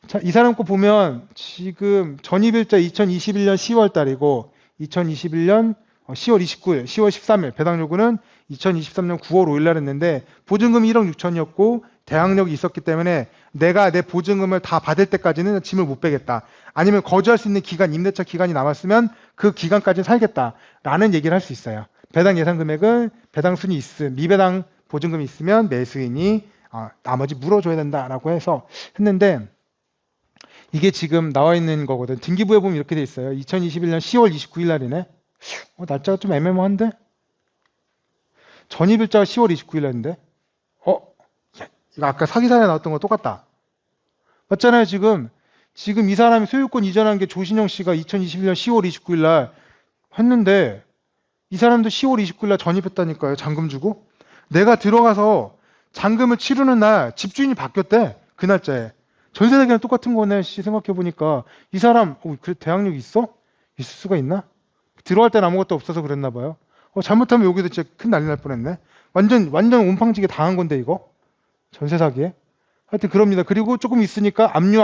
자, 이 사람 거 보면 지금 전입일자 2021년 10월 달이고 2021년 10월 29일, 10월 13일 배당 요구는 2023년 9월 5일 날 했는데 보증금이 1억 6천이었고 대항력이 있었기 때문에 내가 내 보증금을 다 받을 때까지는 짐을 못 빼겠다. 아니면 거주할 수 있는 기간, 임대차 기간이 남았으면 그 기간까지는 살겠다라는 얘기를 할 수 있어요. 배당 예상 금액은 배당 순이 미배당 보증금이 있으면 매수인이 나머지 물어줘야 된다라고 해서 했는데 이게 지금 나와 있는 거거든. 등기부에 보면 이렇게 돼 있어요. 2021년 10월 29일 날이네. 날짜가 좀 애매모한데? 전입일자가 10월 29일 날인데? 이거 아까 사기사에 나왔던 거 똑같다. 맞잖아요, 지금. 지금 이 사람이 소유권 이전한 게 조신영 씨가 2021년 10월 29일 날 했는데 이 사람도 10월 29일 날 전입했다니까요, 잔금 주고. 내가 들어가서 잔금을 치르는 날 집주인이 바뀌었대, 그 날짜에. 전세대기랑 똑같은 거네, 생각해보니까. 이 사람, 그래, 대항력이 있어? 있을 수가 있나? 들어갈 땐 아무것도 없어서 그랬나 봐요. 잘못하면 여기도 진짜 큰 난리 날 뻔했네. 완전 온팡지게 당한 건데, 이거. 전세 사기에. 하여튼 그럽니다. 그리고 조금 있으니까 압류,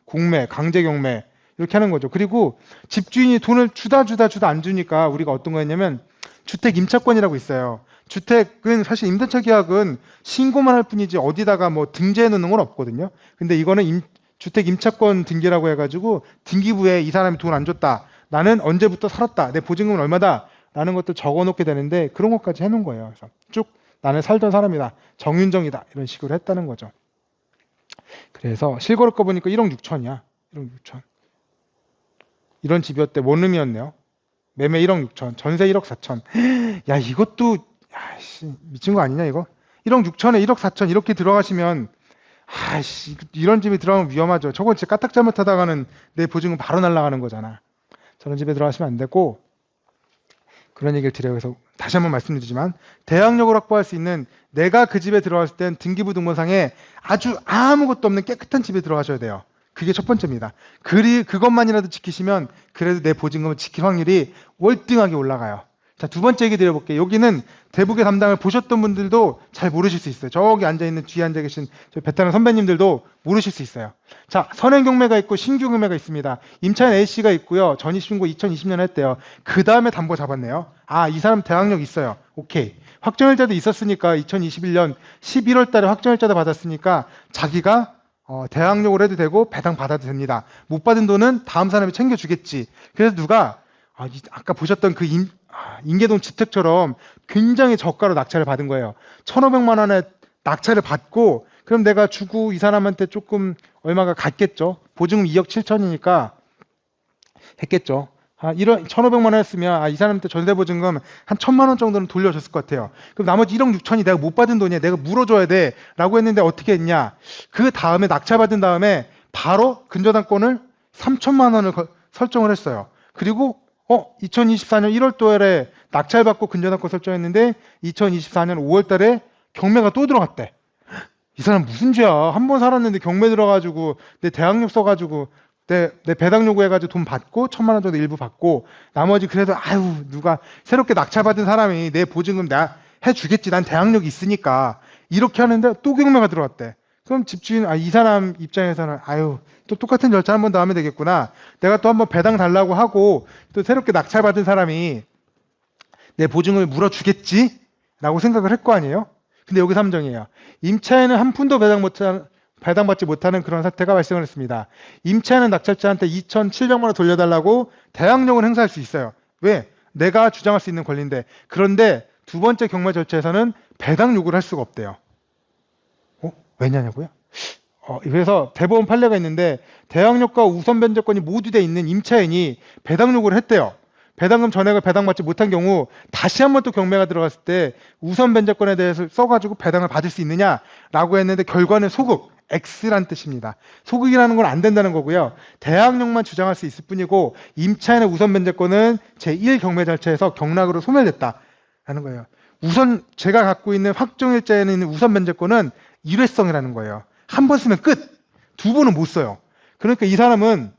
공매, 강제 경매 이렇게 하는 거죠. 그리고 집주인이 돈을 주다 안 주니까 우리가 어떤 거였냐면 주택 임차권이라고 있어요. 주택은 사실 임대차 계약은 신고만 할 뿐이지 어디다가 뭐 등재해 놓는 건 없거든요. 근데 이거는 주택 임차권 등기라고 해가지고 등기부에 이 사람이 돈 안 줬다. 나는 언제부터 살았다. 내 보증금은 얼마다. 라는 것도 적어 놓게 되는데 그런 것까지 해놓은 거예요. 그래서 쭉 나는 살던 사람이다. 정윤정이다. 이런 식으로 했다는 거죠. 그래서 실거래 가 보니까 1억 6천이야. 1억 6천. 이런 집이었대. 원룸이었네요. 매매 1억 6천, 전세 1억 4천. 야, 이것도 씨, 미친 거 아니냐 이거? 1억 6천에 1억 4천 이렇게 들어가시면 아씨, 이런 집에 들어가면 위험하죠. 저건 진짜 까딱 잘못하다가는 내 보증금 바로 날아가는 거잖아. 저런 집에 들어가시면 안 되고, 그런 얘기를 드려요. 그래서 다시 한번 말씀드리지만 대항력을 확보할 수 있는, 내가 그 집에 들어갔을 땐 등기부등본상에 아주 아무것도 없는 깨끗한 집에 들어가셔야 돼요. 그게 첫 번째입니다. 그것만이라도 지키시면 그래도 내 보증금을 지킬 확률이 월등하게 올라가요. 자, 두 번째 얘기 드려볼게요. 여기는 대북의 담당을 보셨던 분들도 잘 모르실 수 있어요. 저기 앉아있는, 뒤에 앉아 계신 저 베테랑 선배님들도 모르실 수 있어요. 자, 선행 경매가 있고 신규 경매가 있습니다. 임차인 A씨가 있고요. 전입신고 2020년에 했대요. 그 다음에 담보 잡았네요. 아, 이 사람 대항력 있어요. 오케이. 확정일자도 있었으니까 2021년 11월 달에 확정일자도 받았으니까 자기가 대항력을 해도 되고 배당 받아도 됩니다. 못 받은 돈은 다음 사람이 챙겨주겠지. 그래서 누가 아까 보셨던 그 인계동 주택처럼 굉장히 저가로 낙찰을 받은 거예요. 1,500만 원에 낙찰을 받고, 그럼 내가 주고 이 사람한테 조금 얼마가 갔겠죠. 보증금 2억 7천이니까 했겠죠. 이런 1,500만 원 했으면 이 사람한테 전세보증금 한 1,000만 원 정도는 돌려줬을 것 같아요. 그럼 나머지 1억 6천이 내가 못 받은 돈이야. 내가 물어줘야 돼. 라고 했는데 어떻게 했냐. 그 다음에 낙찰받은 다음에 바로 근저당권을 3천만 원을 설정을 했어요. 그리고 2024년 1월 달에 낙찰받고 근저당권 설정했는데 2024년 5월 달에 경매가 또 들어갔대. 이 사람 무슨 죄야. 한 번 살았는데 경매 들어가지고 내 대항력 써가지고 내 배당 요구해가지고 돈 받고 1,000만 원 정도 일부 받고 나머지 그래도 누가 새롭게 낙찰받은 사람이 내 보증금 내가 해주겠지. 난 대항력이 있으니까. 이렇게 하는데 또 경매가 들어왔대. 그럼 집주인 이 사람 입장에서는 또 똑같은 절차 한 번 더 하면 되겠구나. 내가 또 한 번 배당 달라고 하고 또 새롭게 낙찰받은 사람이 내 보증을 물어주겠지? 라고 생각을 할 거 아니에요? 근데 여기서 함정이에요. 임차인은 한 푼도 배당받지 못하는 그런 사태가 발생을 했습니다. 임차인은 낙찰자한테 2,700만 원 돌려달라고 대항력을 행사할 수 있어요. 왜? 내가 주장할 수 있는 권리인데. 그런데 두 번째 경매 절차에서는 배당 요구를 할 수가 없대요. 왜냐냐고요? 그래서 대법원 판례가 있는데 대항력과 우선 변제권이 모두 돼 있는 임차인이 배당 요구를 했대요. 배당금 전액을 배당받지 못한 경우 다시 한번 또 경매가 들어갔을 때 우선 변제권에 대해서 써가지고 배당을 받을 수 있느냐라고 했는데 결과는 소극, X란 뜻입니다. 소극이라는 건 안 된다는 거고요. 대항력만 주장할 수 있을 뿐이고 임차인의 우선 변제권은 제1경매 절차에서 경락으로 소멸됐다라는 거예요. 우선 제가 갖고 있는 확정일자에는 있는 우선 변제권은 일회성이라는 거예요. 한 번 쓰면 끝! 두 번은 못 써요. 그러니까 이 사람은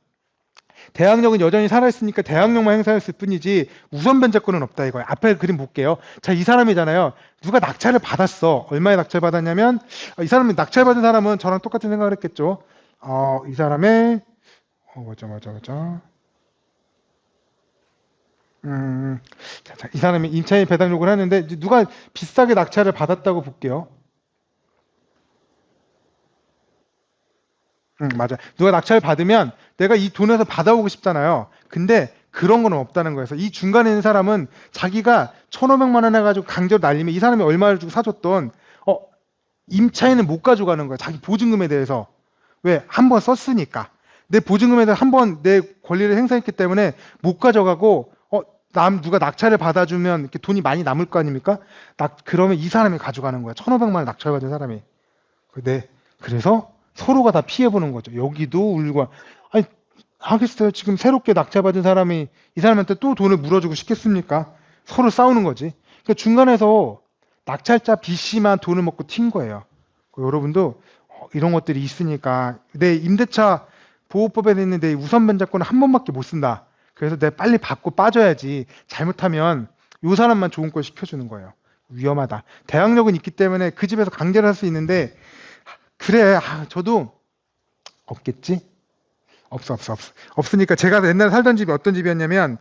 대항력은 여전히 살아있으니까 대항력만 행사했을 뿐이지 우선 변제권은 없다 이거예요. 앞에 그림 볼게요. 자, 이 사람이잖아요. 누가 낙찰을 받았어. 얼마에 낙찰 받았냐면 이 사람이 낙찰 받은 사람은 저랑 똑같은 생각을 했겠죠. 이 사람의 이 사람이 임차인 배당 요구를 하는데 누가 비싸게 낙찰을 받았다고 볼게요. 맞아. 누가 낙찰 받으면 내가 이 돈에서 받아오고 싶잖아요. 근데 그런 건 없다는 거예요. 그래서 이 중간에 있는 사람은 자기가 1,500만 원 해가지고 강제로 날리면 이 사람이 얼마를 주고 사줬던 임차인은 못 가져가는 거예요. 자기 보증금에 대해서. 왜? 한 번 썼으니까. 내 보증금에 대해서 한 번 내 권리를 행사했기 때문에 못 가져가고 누가 낙찰을 받아주면 이렇게 돈이 많이 남을 거 아닙니까? 그러면 이 사람이 가져가는 거야. 1,500만 원 낙찰받은 사람이. 그래서 서로가 다 피해보는 거죠. 여기도 울고 하겠어요. 지금 새롭게 낙찰받은 사람이 이 사람한테 또 돈을 물어주고 싶겠습니까? 서로 싸우는 거지. 그러니까 중간에서 낙찰자 B씨만 돈을 먹고 튄 거예요. 여러분도 이런 것들이 있으니까 내 임대차 보호법에 있는 내 우선 변제권은 한 번밖에 못 쓴다. 그래서 내가 빨리 받고 빠져야지. 잘못하면 이 사람만 좋은 걸 시켜주는 거예요. 위험하다. 대항력은 있기 때문에 그 집에서 강제를 할 수 있는데 그래, 저도 없겠지? 없으니까 제가 옛날에 살던 집이 어떤 집이었냐면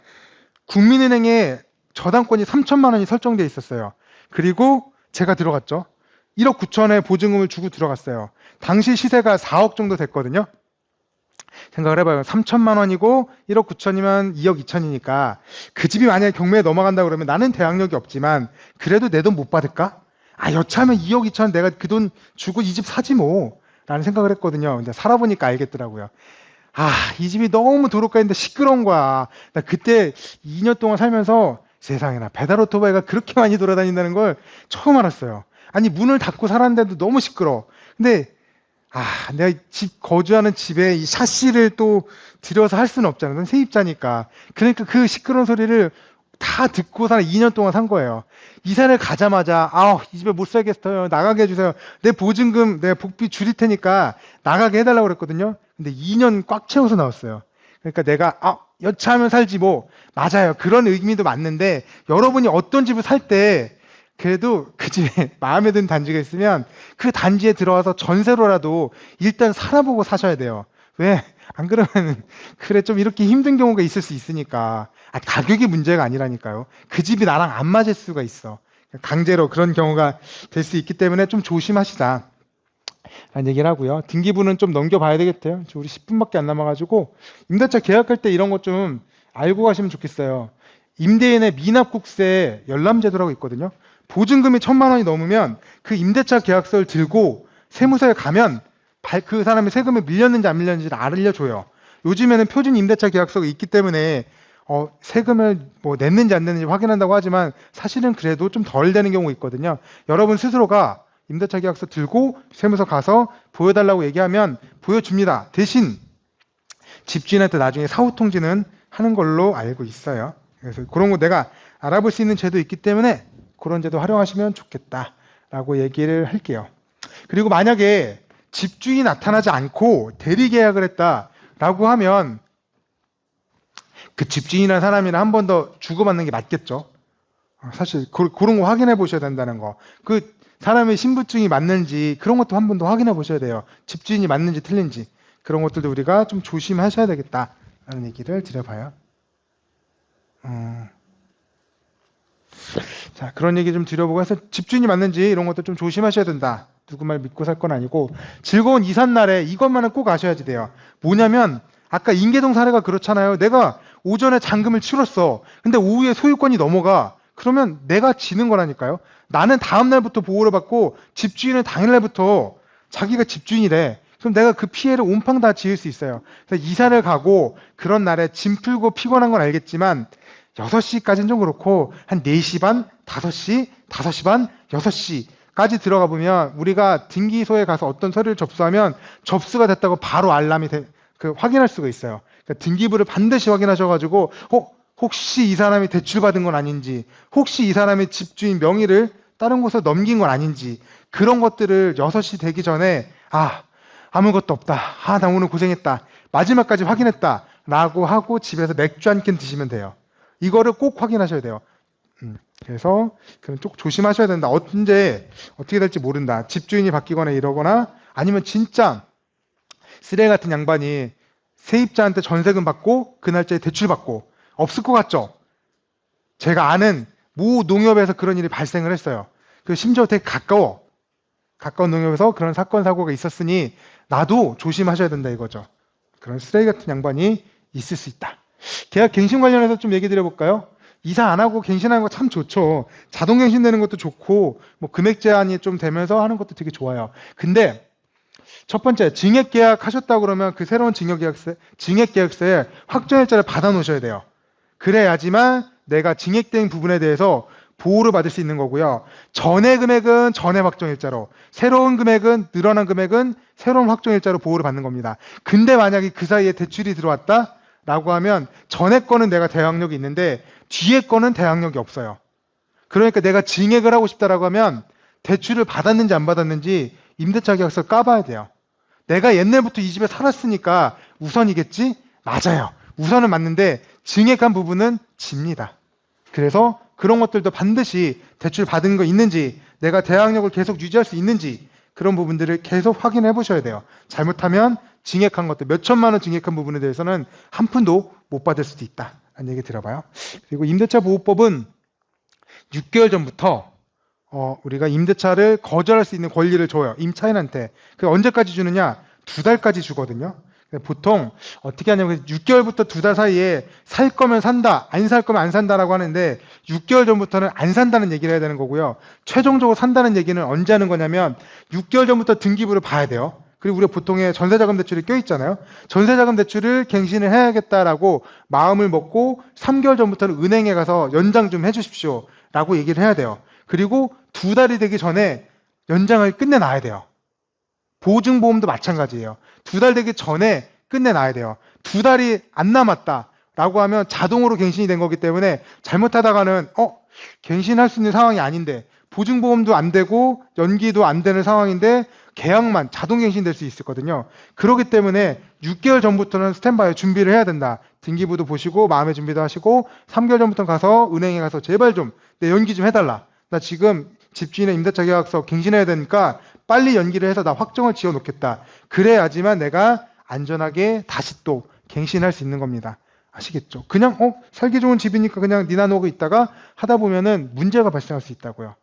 국민은행에 저당권이 3천만 원이 설정돼 있었어요. 그리고 제가 들어갔죠. 1억 9천에 보증금을 주고 들어갔어요. 당시 시세가 4억 정도 됐거든요. 생각을 해봐요. 3천만 원이고 1억 9천이면 2억 2천이니까 그 집이 만약에 경매에 넘어간다 그러면 나는 대항력이 없지만 그래도 내 돈 못 받을까? 여차하면 2억 2천 내가 그 돈 주고 이 집 사지 뭐 라는 생각을 했거든요. 근데 살아보니까 알겠더라고요. 아, 이 집이 너무 도로가에 있는데 시끄러운 거야. 나 그때 2년 동안 살면서 세상에나 배달 오토바이가 그렇게 많이 돌아다닌다는 걸 처음 알았어요. 아니, 문을 닫고 살았는데도 너무 시끄러워. 근데 내가 거주하는 집에 이 샤시를 또 들여서 할 수는 없잖아. 난 세입자니까. 그러니까 그 시끄러운 소리를 다 듣고 2년 동안 산 거예요. 이사를 가자마자, 이 집에 못 살겠어요. 나가게 해주세요. 내 보증금, 내 복비 줄일 테니까 나가게 해달라고 그랬거든요. 근데 2년 꽉 채워서 나왔어요. 그러니까 내가, 여차하면 살지 뭐. 맞아요. 그런 의미도 맞는데, 여러분이 어떤 집을 살 때, 그래도 그 집에 마음에 드는 단지가 있으면 그 단지에 들어와서 전세로라도 일단 살아보고 사셔야 돼요. 왜? 안 그러면 그래 좀 이렇게 힘든 경우가 있을 수 있으니까. 가격이 문제가 아니라니까요. 그 집이 나랑 안 맞을 수가 있어. 강제로 그런 경우가 될 수 있기 때문에 좀 조심하시자 라는 얘기를 하고요. 등기부는 좀 넘겨봐야 되겠대요. 우리 10분밖에 안 남아가지고 임대차 계약할 때 이런 것 좀 알고 가시면 좋겠어요. 임대인의 미납국세 열람제도라고 있거든요. 보증금이 1,000만 원이 넘으면 그 임대차 계약서를 들고 세무서에 가면 그 사람이 세금을 밀렸는지 안 밀렸는지를 알려줘요. 요즘에는 표준 임대차 계약서가 있기 때문에 세금을 뭐 냈는지 안 냈는지 확인한다고 하지만 사실은 그래도 좀 덜 되는 경우가 있거든요. 여러분 스스로가 임대차 계약서 들고 세무서 가서 보여달라고 얘기하면 보여줍니다. 대신 집주인한테 나중에 사후 통지는 하는 걸로 알고 있어요. 그래서 그런 거 내가 알아볼 수 있는 제도 있기 때문에 그런 제도 활용하시면 좋겠다라고 얘기를 할게요. 그리고 만약에 집주인이 나타나지 않고 대리 계약을 했다라고 하면 그 집주인이나 사람이나 한 번 더 주고받는 게 맞겠죠. 사실 그런 거 확인해 보셔야 된다는 거. 그 사람의 신분증이 맞는지 그런 것도 한 번 더 확인해 보셔야 돼요. 집주인이 맞는지 틀린지 그런 것들도 우리가 좀 조심하셔야 되겠다라는 얘기를 드려봐요. 자, 그런 얘기 좀 드려보고 해서 집주인이 맞는지 이런 것도 좀 조심하셔야 된다. 누구 말 믿고 살 건 아니고 즐거운 이삿날에 이것만은 꼭 아셔야지 돼요. 뭐냐면 아까 인계동 사례가 그렇잖아요. 내가 오전에 잔금을 치렀어. 근데 오후에 소유권이 넘어가. 그러면 내가 지는 거라니까요. 나는 다음 날부터 보호를 받고 집주인은 당일날부터 자기가 집주인이래. 그럼 내가 그 피해를 온팡 다 지을 수 있어요. 그래서 이사를 가고 그런 날에 짐 풀고 피곤한 건 알겠지만 6시까지는 좀 그렇고 한 4시 반, 5시, 5시 반, 6시까지 들어가 보면 우리가 등기소에 가서 어떤 서류를 접수하면 접수가 됐다고 바로 알람이 확인할 수가 있어요. 그러니까 등기부를 반드시 확인하셔가지고 혹시 이 사람이 대출받은 건 아닌지 혹시 이 사람이 집주인 명의를 다른 곳에 넘긴 건 아닌지 그런 것들을 6시 되기 전에 아무것도 없다. 나 오늘 고생했다. 마지막까지 확인했다. 라고 하고 집에서 맥주 한 캔 드시면 돼요. 이거를 꼭 확인하셔야 돼요. 그래서 그럼 좀 조심하셔야 된다. 언제 어떻게 될지 모른다. 집주인이 바뀌거나 이러거나 아니면 진짜 쓰레기 같은 양반이 세입자한테 전세금 받고 그 날짜에 대출 받고 없을 것 같죠? 제가 아는 모 농협에서 그런 일이 발생을 했어요. 심지어 되게 가까운 농협에서 그런 사건 사고가 있었으니 나도 조심하셔야 된다 이거죠. 그런 쓰레기 같은 양반이 있을 수 있다. 계약 갱신 관련해서 좀 얘기 드려볼까요? 이사 안 하고 갱신하는 거 참 좋죠. 자동 갱신되는 것도 좋고 뭐 금액 제한이 좀 되면서 하는 것도 되게 좋아요. 근데 첫 번째 증액 계약 하셨다고 그러면 그 새로운 증액 계약서에 확정일자를 받아 놓으셔야 돼요. 그래야지만 내가 증액된 부분에 대해서 보호를 받을 수 있는 거고요. 전액 금액은 전액 확정일자로, 새로운 금액은 늘어난 금액은 새로운 확정일자로 보호를 받는 겁니다. 근데 만약에 그 사이에 대출이 들어왔다? 라고 하면 전액 거는 내가 대항력이 있는데 뒤에 거는 대항력이 없어요. 그러니까 내가 증액을 하고 싶다라고 하면 대출을 받았는지 안 받았는지 임대차 계약서 까봐야 돼요. 내가 옛날부터 이 집에 살았으니까 우선이겠지? 맞아요. 우선은 맞는데 증액한 부분은 집니다. 그래서 그런 것들도 반드시 대출 받은 거 있는지 내가 대항력을 계속 유지할 수 있는지 그런 부분들을 계속 확인해 보셔야 돼요. 잘못하면 증액한 것들 몇천만 원 증액한 부분에 대해서는 한 푼도 못 받을 수도 있다 라는 얘기 들어봐요. 그리고 임대차 보호법은 6개월 전부터 우리가 임대차를 거절할 수 있는 권리를 줘요. 임차인한테. 그 언제까지 주느냐? 2달까지 주거든요. 보통 어떻게 하냐면 6개월부터 2달 사이에 살 거면 산다, 안 살 거면 안 산다라고 하는데 6개월 전부터는 안 산다는 얘기를 해야 되는 거고요. 최종적으로 산다는 얘기는 언제 하는 거냐면 6개월 전부터 등기부를 봐야 돼요. 그리고 우리가 보통의 전세자금 대출이 껴있잖아요. 전세자금 대출을 갱신을 해야겠다라고 마음을 먹고 3개월 전부터는 은행에 가서 연장 좀 해주십시오 라고 얘기를 해야 돼요. 그리고 2달이 되기 전에 연장을 끝내놔야 돼요. 보증보험도 마찬가지예요. 2달 되기 전에 끝내놔야 돼요. 2달이 안 남았다 라고 하면 자동으로 갱신이 된 거기 때문에 잘못하다가는 갱신할 수 있는 상황이 아닌데 보증보험도 안 되고 연기도 안 되는 상황인데 계약만 자동 갱신될 수 있었거든요. 그렇기 때문에 6개월 전부터는 스탠바이 준비를 해야 된다. 등기부도 보시고 마음의 준비도 하시고 3개월 전부터 가서 은행에 가서 제발 좀 내 연기 좀 해달라. 나 지금 집주인의 임대차 계약서 갱신해야 되니까 빨리 연기를 해서 나 확정을 지어 놓겠다. 그래야지만 내가 안전하게 다시 또 갱신할 수 있는 겁니다. 아시겠죠? 그냥 살기 좋은 집이니까 그냥 니나노고 있다가 하다 보면은 문제가 발생할 수 있다고요.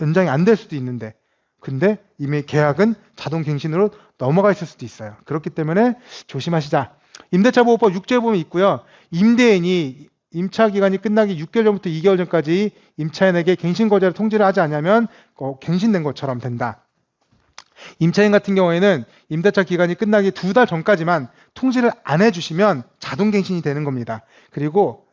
연장이 안 될 수도 있는데 근데 이미 계약은 자동 갱신으로 넘어가 있을 수도 있어요. 그렇기 때문에 조심하시자. 임대차보호법 6조에 있고요. 임대인이 임차 기간이 끝나기 6개월 전부터 2개월 전까지 임차인에게 갱신 거절을 통지를 하지 않으면 갱신된 것처럼 된다. 임차인 같은 경우에는 임대차 기간이 끝나기 2달 전까지만 통지를 안 해주시면 자동 갱신이 되는 겁니다. 그리고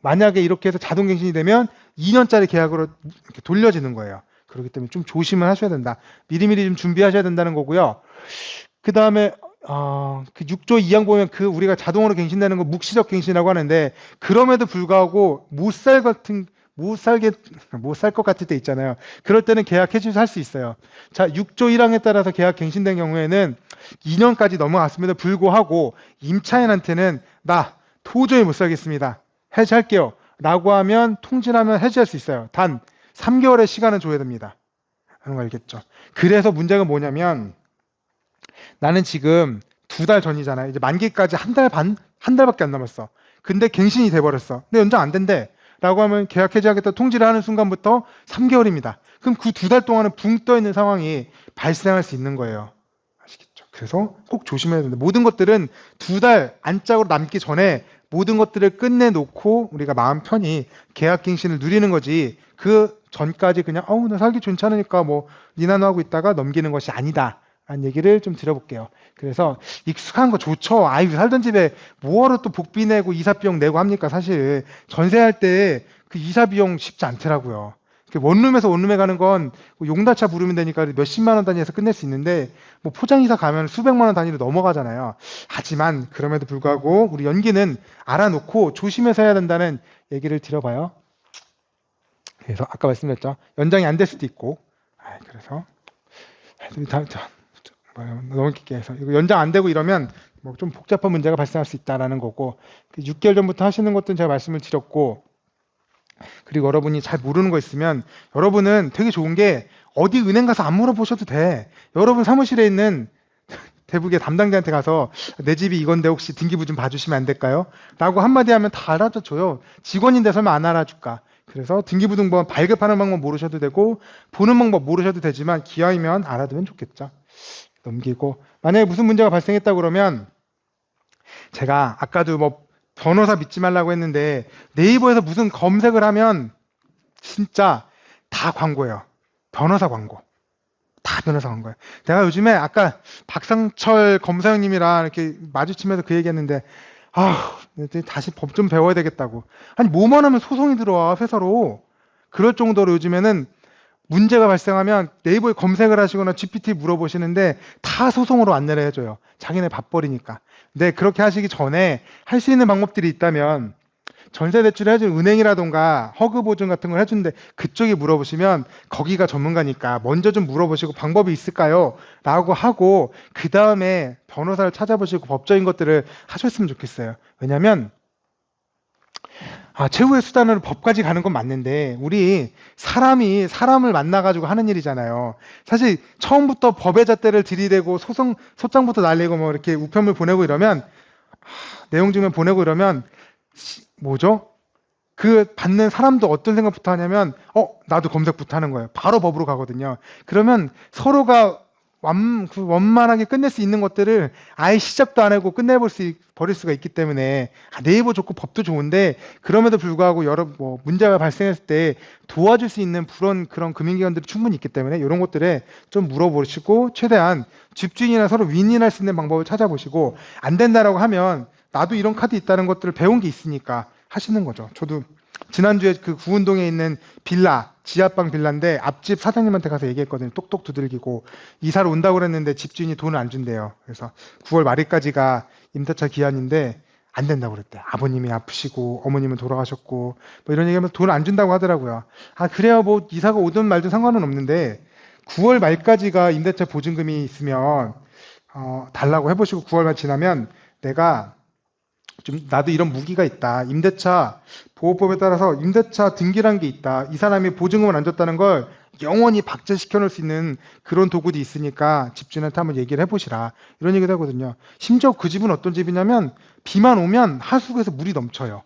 만약에 이렇게 해서 자동 갱신이 되면 2년짜리 계약으로 이렇게 돌려지는 거예요. 그렇기 때문에 좀 조심을 하셔야 된다. 미리미리 좀 준비하셔야 된다는 거고요. 그 다음에 그 6조 2항 보면 우리가 자동으로 갱신되는 거 묵시적 갱신이라고 하는데 그럼에도 불구하고 못 살 것 같을 때 있잖아요. 그럴 때는 계약 해지해서 할 수 있어요. 자, 6조 1항에 따라서 계약 갱신된 경우에는 2년까지 넘어갔음에도 불구하고 임차인한테는 나 도저히 못 살겠습니다. 해지할게요. 라고 하면 통지하면 해지할 수 있어요. 단 3개월의 시간은 줘야 됩니다. 하는 거 알겠죠? 그래서 문제가 뭐냐면 나는 지금 2달 전이잖아요. 이제 만기까지 한 달밖에 안 남았어. 근데 갱신이 돼버렸어. 근데 연장 안 된대. 라고 하면 계약 해지하겠다 통지를 하는 순간부터 3개월입니다. 그럼 그 2달 동안은 붕 떠 있는 상황이 발생할 수 있는 거예요. 아시겠죠? 그래서 꼭 조심해야 된다. 모든 것들은 2달 안짝으로 남기 전에 모든 것들을 끝내놓고 우리가 마음 편히 계약 갱신을 누리는 거지 그 전까지 그냥 나 살기 괜찮으니까 뭐 니나노 하고 있다가 넘기는 것이 아니다. 라는 얘기를 좀 드려볼게요. 그래서 익숙한 거 좋죠. 아이 살던 집에 뭐하러 또 복비 내고 이사 비용 내고 합니까? 사실 전세할 때 그 이사 비용 쉽지 않더라고요. 원룸에서 원룸에 가는 건 용달차 부르면 되니까 몇십만 원 단위에서 끝낼 수 있는데 뭐 포장이사 가면 수백만 원 단위로 넘어가잖아요. 하지만 그럼에도 불구하고 우리 연기는 알아놓고 조심해서 해야 된다는 얘기를 드려봐요. 그래서 아까 말씀드렸죠. 연장이 안 될 수도 있고 그래서 너무 깊게 해서 이거 연장 안 되고 이러면 뭐 좀 복잡한 문제가 발생할 수 있다라는 거고 6개월 전부터 하시는 것들은 제가 말씀을 드렸고 그리고 여러분이 잘 모르는 거 있으면 여러분은 되게 좋은 게 어디 은행 가서 안 물어보셔도 돼. 여러분 사무실에 있는 대북의 담당자한테 가서 내 집이 이건데 혹시 등기부 좀 봐주시면 안 될까요? 라고 한마디 하면 다 알아줘요. 직원인데 설마 안 알아줄까? 그래서 등기부 등본 발급하는 방법 모르셔도 되고 보는 방법 모르셔도 되지만 기왕이면 알아두면 좋겠죠. 넘기고 만약에 무슨 문제가 발생했다 그러면 제가 아까도 뭐 변호사 믿지 말라고 했는데 네이버에서 무슨 검색을 하면 진짜 다 광고예요. 변호사 광고. 다 변호사 광고예요. 내가 요즘에 아까 박상철 검사형님이랑 이렇게 마주치면서 그 얘기했는데 다시 법 좀 배워야 되겠다고. 아니 뭐만 하면 소송이 들어와 회사로. 그럴 정도로 요즘에는 문제가 발생하면 네이버에 검색을 하시거나 GPT 물어보시는데 다 소송으로 안내를 해줘요. 자기네 밥벌이니까. 근데 그렇게 하시기 전에 할 수 있는 방법들이 있다면 전세대출을 해준 은행이라던가 허그보증 같은 걸 해주는데 그쪽에 물어보시면 거기가 전문가니까 먼저 좀 물어보시고 방법이 있을까요? 라고 하고 그 다음에 변호사를 찾아보시고 법적인 것들을 하셨으면 좋겠어요. 왜냐면 최후의 수단으로 법까지 가는 건 맞는데 우리 사람이 사람을 만나가지고 하는 일이잖아요. 사실 처음부터 법의 잣대를 들이대고 소장부터 날리고 뭐 이렇게 우편물 보내고 이러면 내용 증명 보내고 이러면 뭐죠? 그 받는 사람도 어떤 생각부터 하냐면 나도 검색부터 하는 거예요. 바로 법으로 가거든요. 그러면 서로가 원만하게 끝낼 수 있는 것들을 아예 시작도 안 하고 버릴 수가 있기 때문에 네이버 좋고 법도 좋은데 그럼에도 불구하고 여러 문제가 발생했을 때 도와줄 수 있는 그런 금융기관들이 충분히 있기 때문에 이런 것들에 좀 물어보시고 최대한 집주인이나 서로 윈윈할 수 있는 방법을 찾아보시고 안 된다라고 하면 나도 이런 카드 있다는 것들을 배운 게 있으니까 하시는 거죠. 저도 지난주에 그 구운동에 있는 지하방 빌라인데 앞집 사장님한테 가서 얘기했거든요. 똑똑 두들기고 이사를 온다고 그랬는데 집주인이 돈을 안 준대요. 그래서 9월 말일까지가 임대차 기한인데 안 된다고 그랬대. 아버님이 아프시고 어머님은 돌아가셨고 뭐 이런 얘기하면 돈을 안 준다고 하더라고요. 그래요. 뭐 이사가 오든 말든 상관은 없는데 9월 말까지가 임대차 보증금이 있으면 달라고 해보시고 9월 말 지나면 내가 나도 이런 무기가 있다. 임대차 보호법에 따라서 임대차 등기란 게 있다. 이 사람이 보증금을 안 줬다는 걸 영원히 박제시켜 놓을 수 있는 그런 도구도 있으니까 집주인한테 한번 얘기를 해보시라. 이런 얘기도 하거든요. 심지어 그 집은 어떤 집이냐면 비만 오면 하수구에서 물이 넘쳐요.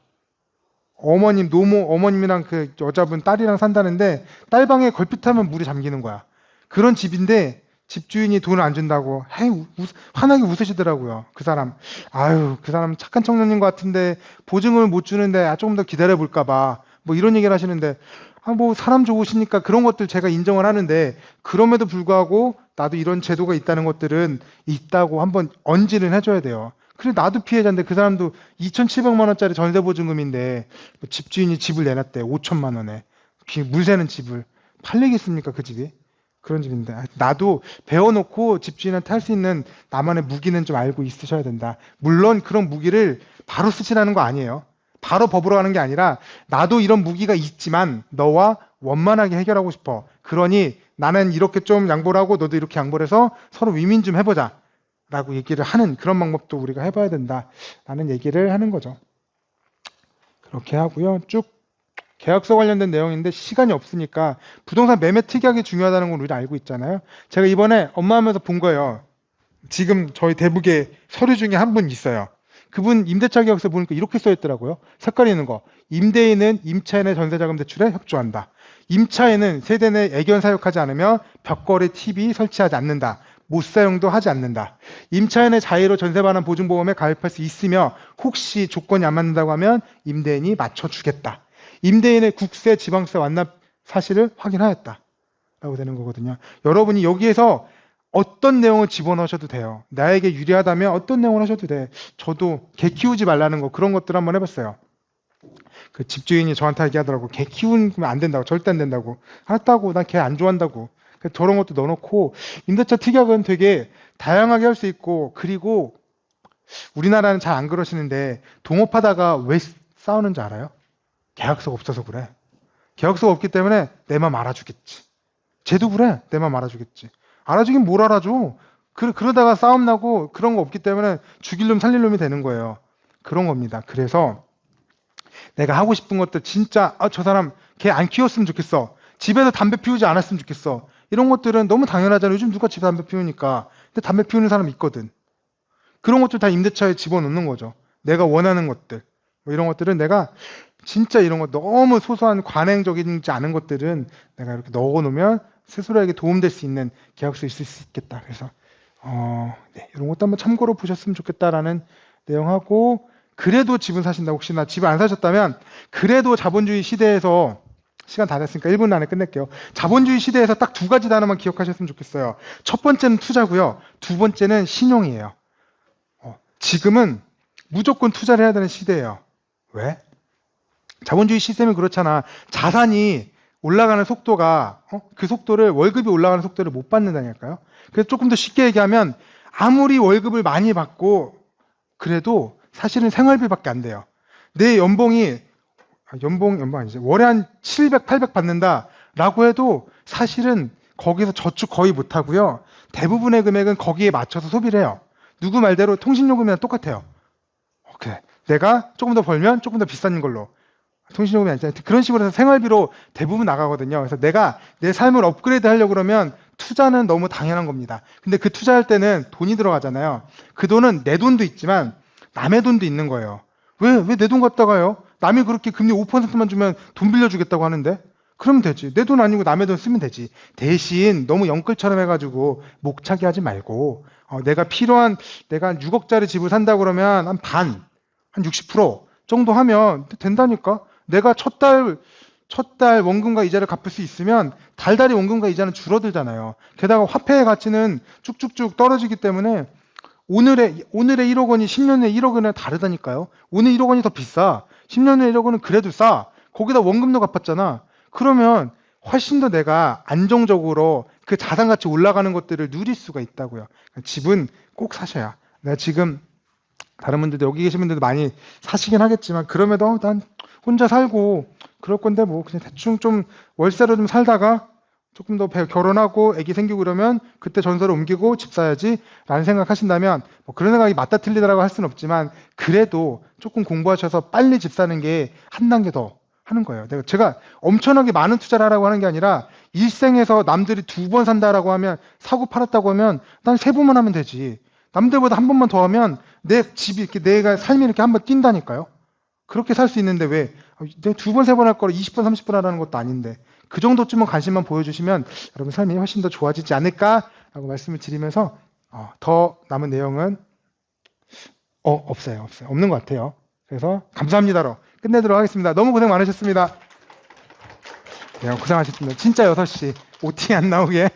어머님이랑 그 여자분 딸이랑 산다는데 딸방에 걸핏하면 물이 잠기는 거야. 그런 집인데 집주인이 돈을 안 준다고 환하게 웃으시더라고요. 그 사람 착한 청년인 것 같은데 보증금을 못 주는데 조금 더 기다려 볼까 봐 뭐 이런 얘기를 하시는데 뭐 사람 좋으시니까 그런 것들 제가 인정을 하는데 그럼에도 불구하고 나도 이런 제도가 있다는 것들은 있다고 한번 언지는 해줘야 돼요. 그래 나도 피해자인데 그 사람도 2,700만 원짜리 전세 보증금인데 집주인이 집을 내놨대. 5천만 원에 물 새는 집을 팔리겠습니까 그 집이? 그런 집인데 나도 배워놓고 집주인한테 할 수 있는 나만의 무기는 좀 알고 있으셔야 된다. 물론 그런 무기를 바로 쓰시라는 거 아니에요. 바로 법으로 하는 게 아니라 나도 이런 무기가 있지만 너와 원만하게 해결하고 싶어. 그러니 나는 이렇게 좀 양보를 하고 너도 이렇게 양보를 해서 서로 위민 좀 해보자 라고 얘기를 하는 그런 방법도 우리가 해봐야 된다 라는 얘기를 하는 거죠. 그렇게 하고요. 쭉 계약서 관련된 내용인데 시간이 없으니까 부동산 매매 특약이 중요하다는 걸 우리가 알고 있잖아요. 제가 이번에 업무하면서 본 거예요. 지금 저희 대북에 서류 중에 한 분 있어요. 그분 임대차 계약서 보니까 이렇게 써있더라고요. 색깔 있는 거. 임대인은 임차인 의 전세자금 대출에 협조한다. 임차인은 세대 내 애견 사육하지 않으며 벽걸이 TV 설치하지 않는다. 못 사용도 하지 않는다. 임차인의 자의로 전세 반환 보증보험에 가입할 수 있으며 혹시 조건이 안 맞는다고 하면 임대인이 맞춰주겠다. 임대인의 국세, 지방세 완납 사실을 확인하였다 라고 되는 거거든요. 여러분이 여기에서 어떤 내용을 집어넣으셔도 돼요. 나에게 유리하다면 어떤 내용을 하셔도 돼. 저도 개 키우지 말라는 거 그런 것들 한번 해봤어요. 그 집주인이 저한테 얘기하더라고. 개 키우면 안 된다고. 절대 안 된다고. 알았다고. 난 개 안 좋아한다고. 저런 것도 넣어놓고 임대차 특약은 되게 다양하게 할 수 있고 그리고 우리나라는 잘 안 그러시는데 동업하다가 왜 싸우는지 알아요? 계약서가 없어서 그래. 계약서가 없기 때문에 내 맘 알아주겠지. 쟤도 그래. 내 맘 알아주겠지. 알아주긴 뭘 알아줘. 그러다가 싸움 나고 그런 거 없기 때문에 죽일 놈 살릴 놈이 되는 거예요. 그런 겁니다. 그래서 내가 하고 싶은 것들 진짜 저 사람 걔 안 키웠으면 좋겠어. 집에서 담배 피우지 않았으면 좋겠어. 이런 것들은 너무 당연하잖아요. 요즘 누가 집에 담배 피우니까. 근데 담배 피우는 사람 있거든. 그런 것들 다 임대차에 집어넣는 거죠. 내가 원하는 것들. 뭐 이런 것들은 내가 진짜 이런 거 너무 소소한 관행적이지 않은 것들은 내가 이렇게 넣어놓으면 스스로에게 도움될 수 있는 계약서 있을 수 있겠다. 그래서 네, 이런 것도 한번 참고로 보셨으면 좋겠다라는 내용하고 그래도 집은 사신다. 혹시나 집을 안 사셨다면 그래도 자본주의 시대에서 시간 다 됐으니까 1분 안에 끝낼게요. 자본주의 시대에서 딱 두 가지 단어만 기억하셨으면 좋겠어요. 첫 번째는 투자고요. 두 번째는 신용이에요. 지금은 무조건 투자를 해야 되는 시대예요. 왜? 자본주의 시스템이 그렇잖아. 자산이 올라가는 속도가 그 속도를 월급이 올라가는 속도를 못 받는다니까요. 그래서 조금 더 쉽게 얘기하면 아무리 월급을 많이 받고 그래도 사실은 생활비밖에 안 돼요. 내 연봉이 연봉 아니지. 월에 한 700, 800 받는다라고 해도 사실은 거기서 저축 거의 못 하고요. 대부분의 금액은 거기에 맞춰서 소비를 해요. 누구 말대로 통신요금이랑 똑같아요. 오케이. 내가 조금 더 벌면 조금 더 비싼 걸로. 통신요금이 아니잖아요. 그런 식으로 해서 생활비로 대부분 나가거든요. 그래서 내가 내 삶을 업그레이드 하려고 그러면 투자는 너무 당연한 겁니다. 근데 그 투자할 때는 돈이 들어가잖아요. 그 돈은 내 돈도 있지만 남의 돈도 있는 거예요. 왜 내 돈 갖다가요? 남이 그렇게 금리 5%만 주면 돈 빌려주겠다고 하는데 그러면 되지. 내 돈 아니고 남의 돈 쓰면 되지. 대신 너무 영끌처럼 해가지고 목차게 하지 말고 내가 필요한 내가 한 6억짜리 집을 산다 그러면 한 반, 한 60% 정도 하면 된다니까. 내가 첫 달 원금과 이자를 갚을 수 있으면 달달이 원금과 이자는 줄어들잖아요. 게다가 화폐의 가치는 쭉쭉쭉 떨어지기 때문에 오늘의 1억 원이 10년 후에 1억 원이랑 다르다니까요. 오늘 1억 원이 더 비싸. 10년 후에 1억 원은 그래도 싸. 거기다 원금도 갚았잖아. 그러면 훨씬 더 내가 안정적으로 그 자산가치 올라가는 것들을 누릴 수가 있다고요. 집은 꼭 사셔야. 내가 지금 다른 분들도 여기 계신 분들도 많이 사시긴 하겠지만 그럼에도 난 혼자 살고 그럴 건데 뭐 그냥 대충 좀 월세로 좀 살다가 조금 더 결혼하고 아기 생기고 그러면 그때 전세로 옮기고 집 사야지 라는 생각하신다면 뭐 그런 생각이 맞다 틀리다라고 할 수는 없지만 그래도 조금 공부하셔서 빨리 집 사는 게 한 단계 더 하는 거예요. 제가 엄청나게 많은 투자를 하라고 하는 게 아니라 일생에서 남들이 2번 산다라고 하면 사고 팔았다고 하면 난 3번만 하면 되지. 남들보다 한 번만 더 하면 내 집이 이렇게 내가 삶이 이렇게 한번 뛴다니까요. 그렇게 살 수 있는데 왜 내가 2번, 3번 할 거를 20번, 30번 하라는 것도 아닌데 그 정도쯤은 관심만 보여주시면 여러분 삶이 훨씬 더 좋아지지 않을까라고 말씀을 드리면서 더 남은 내용은 없어요. 없는 것 같아요. 그래서 감사합니다로 끝내도록 하겠습니다. 너무 고생 많으셨습니다. 네, 고생하셨습니다. 진짜 6시 OT 안 나오게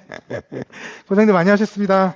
고생들 많이 하셨습니다.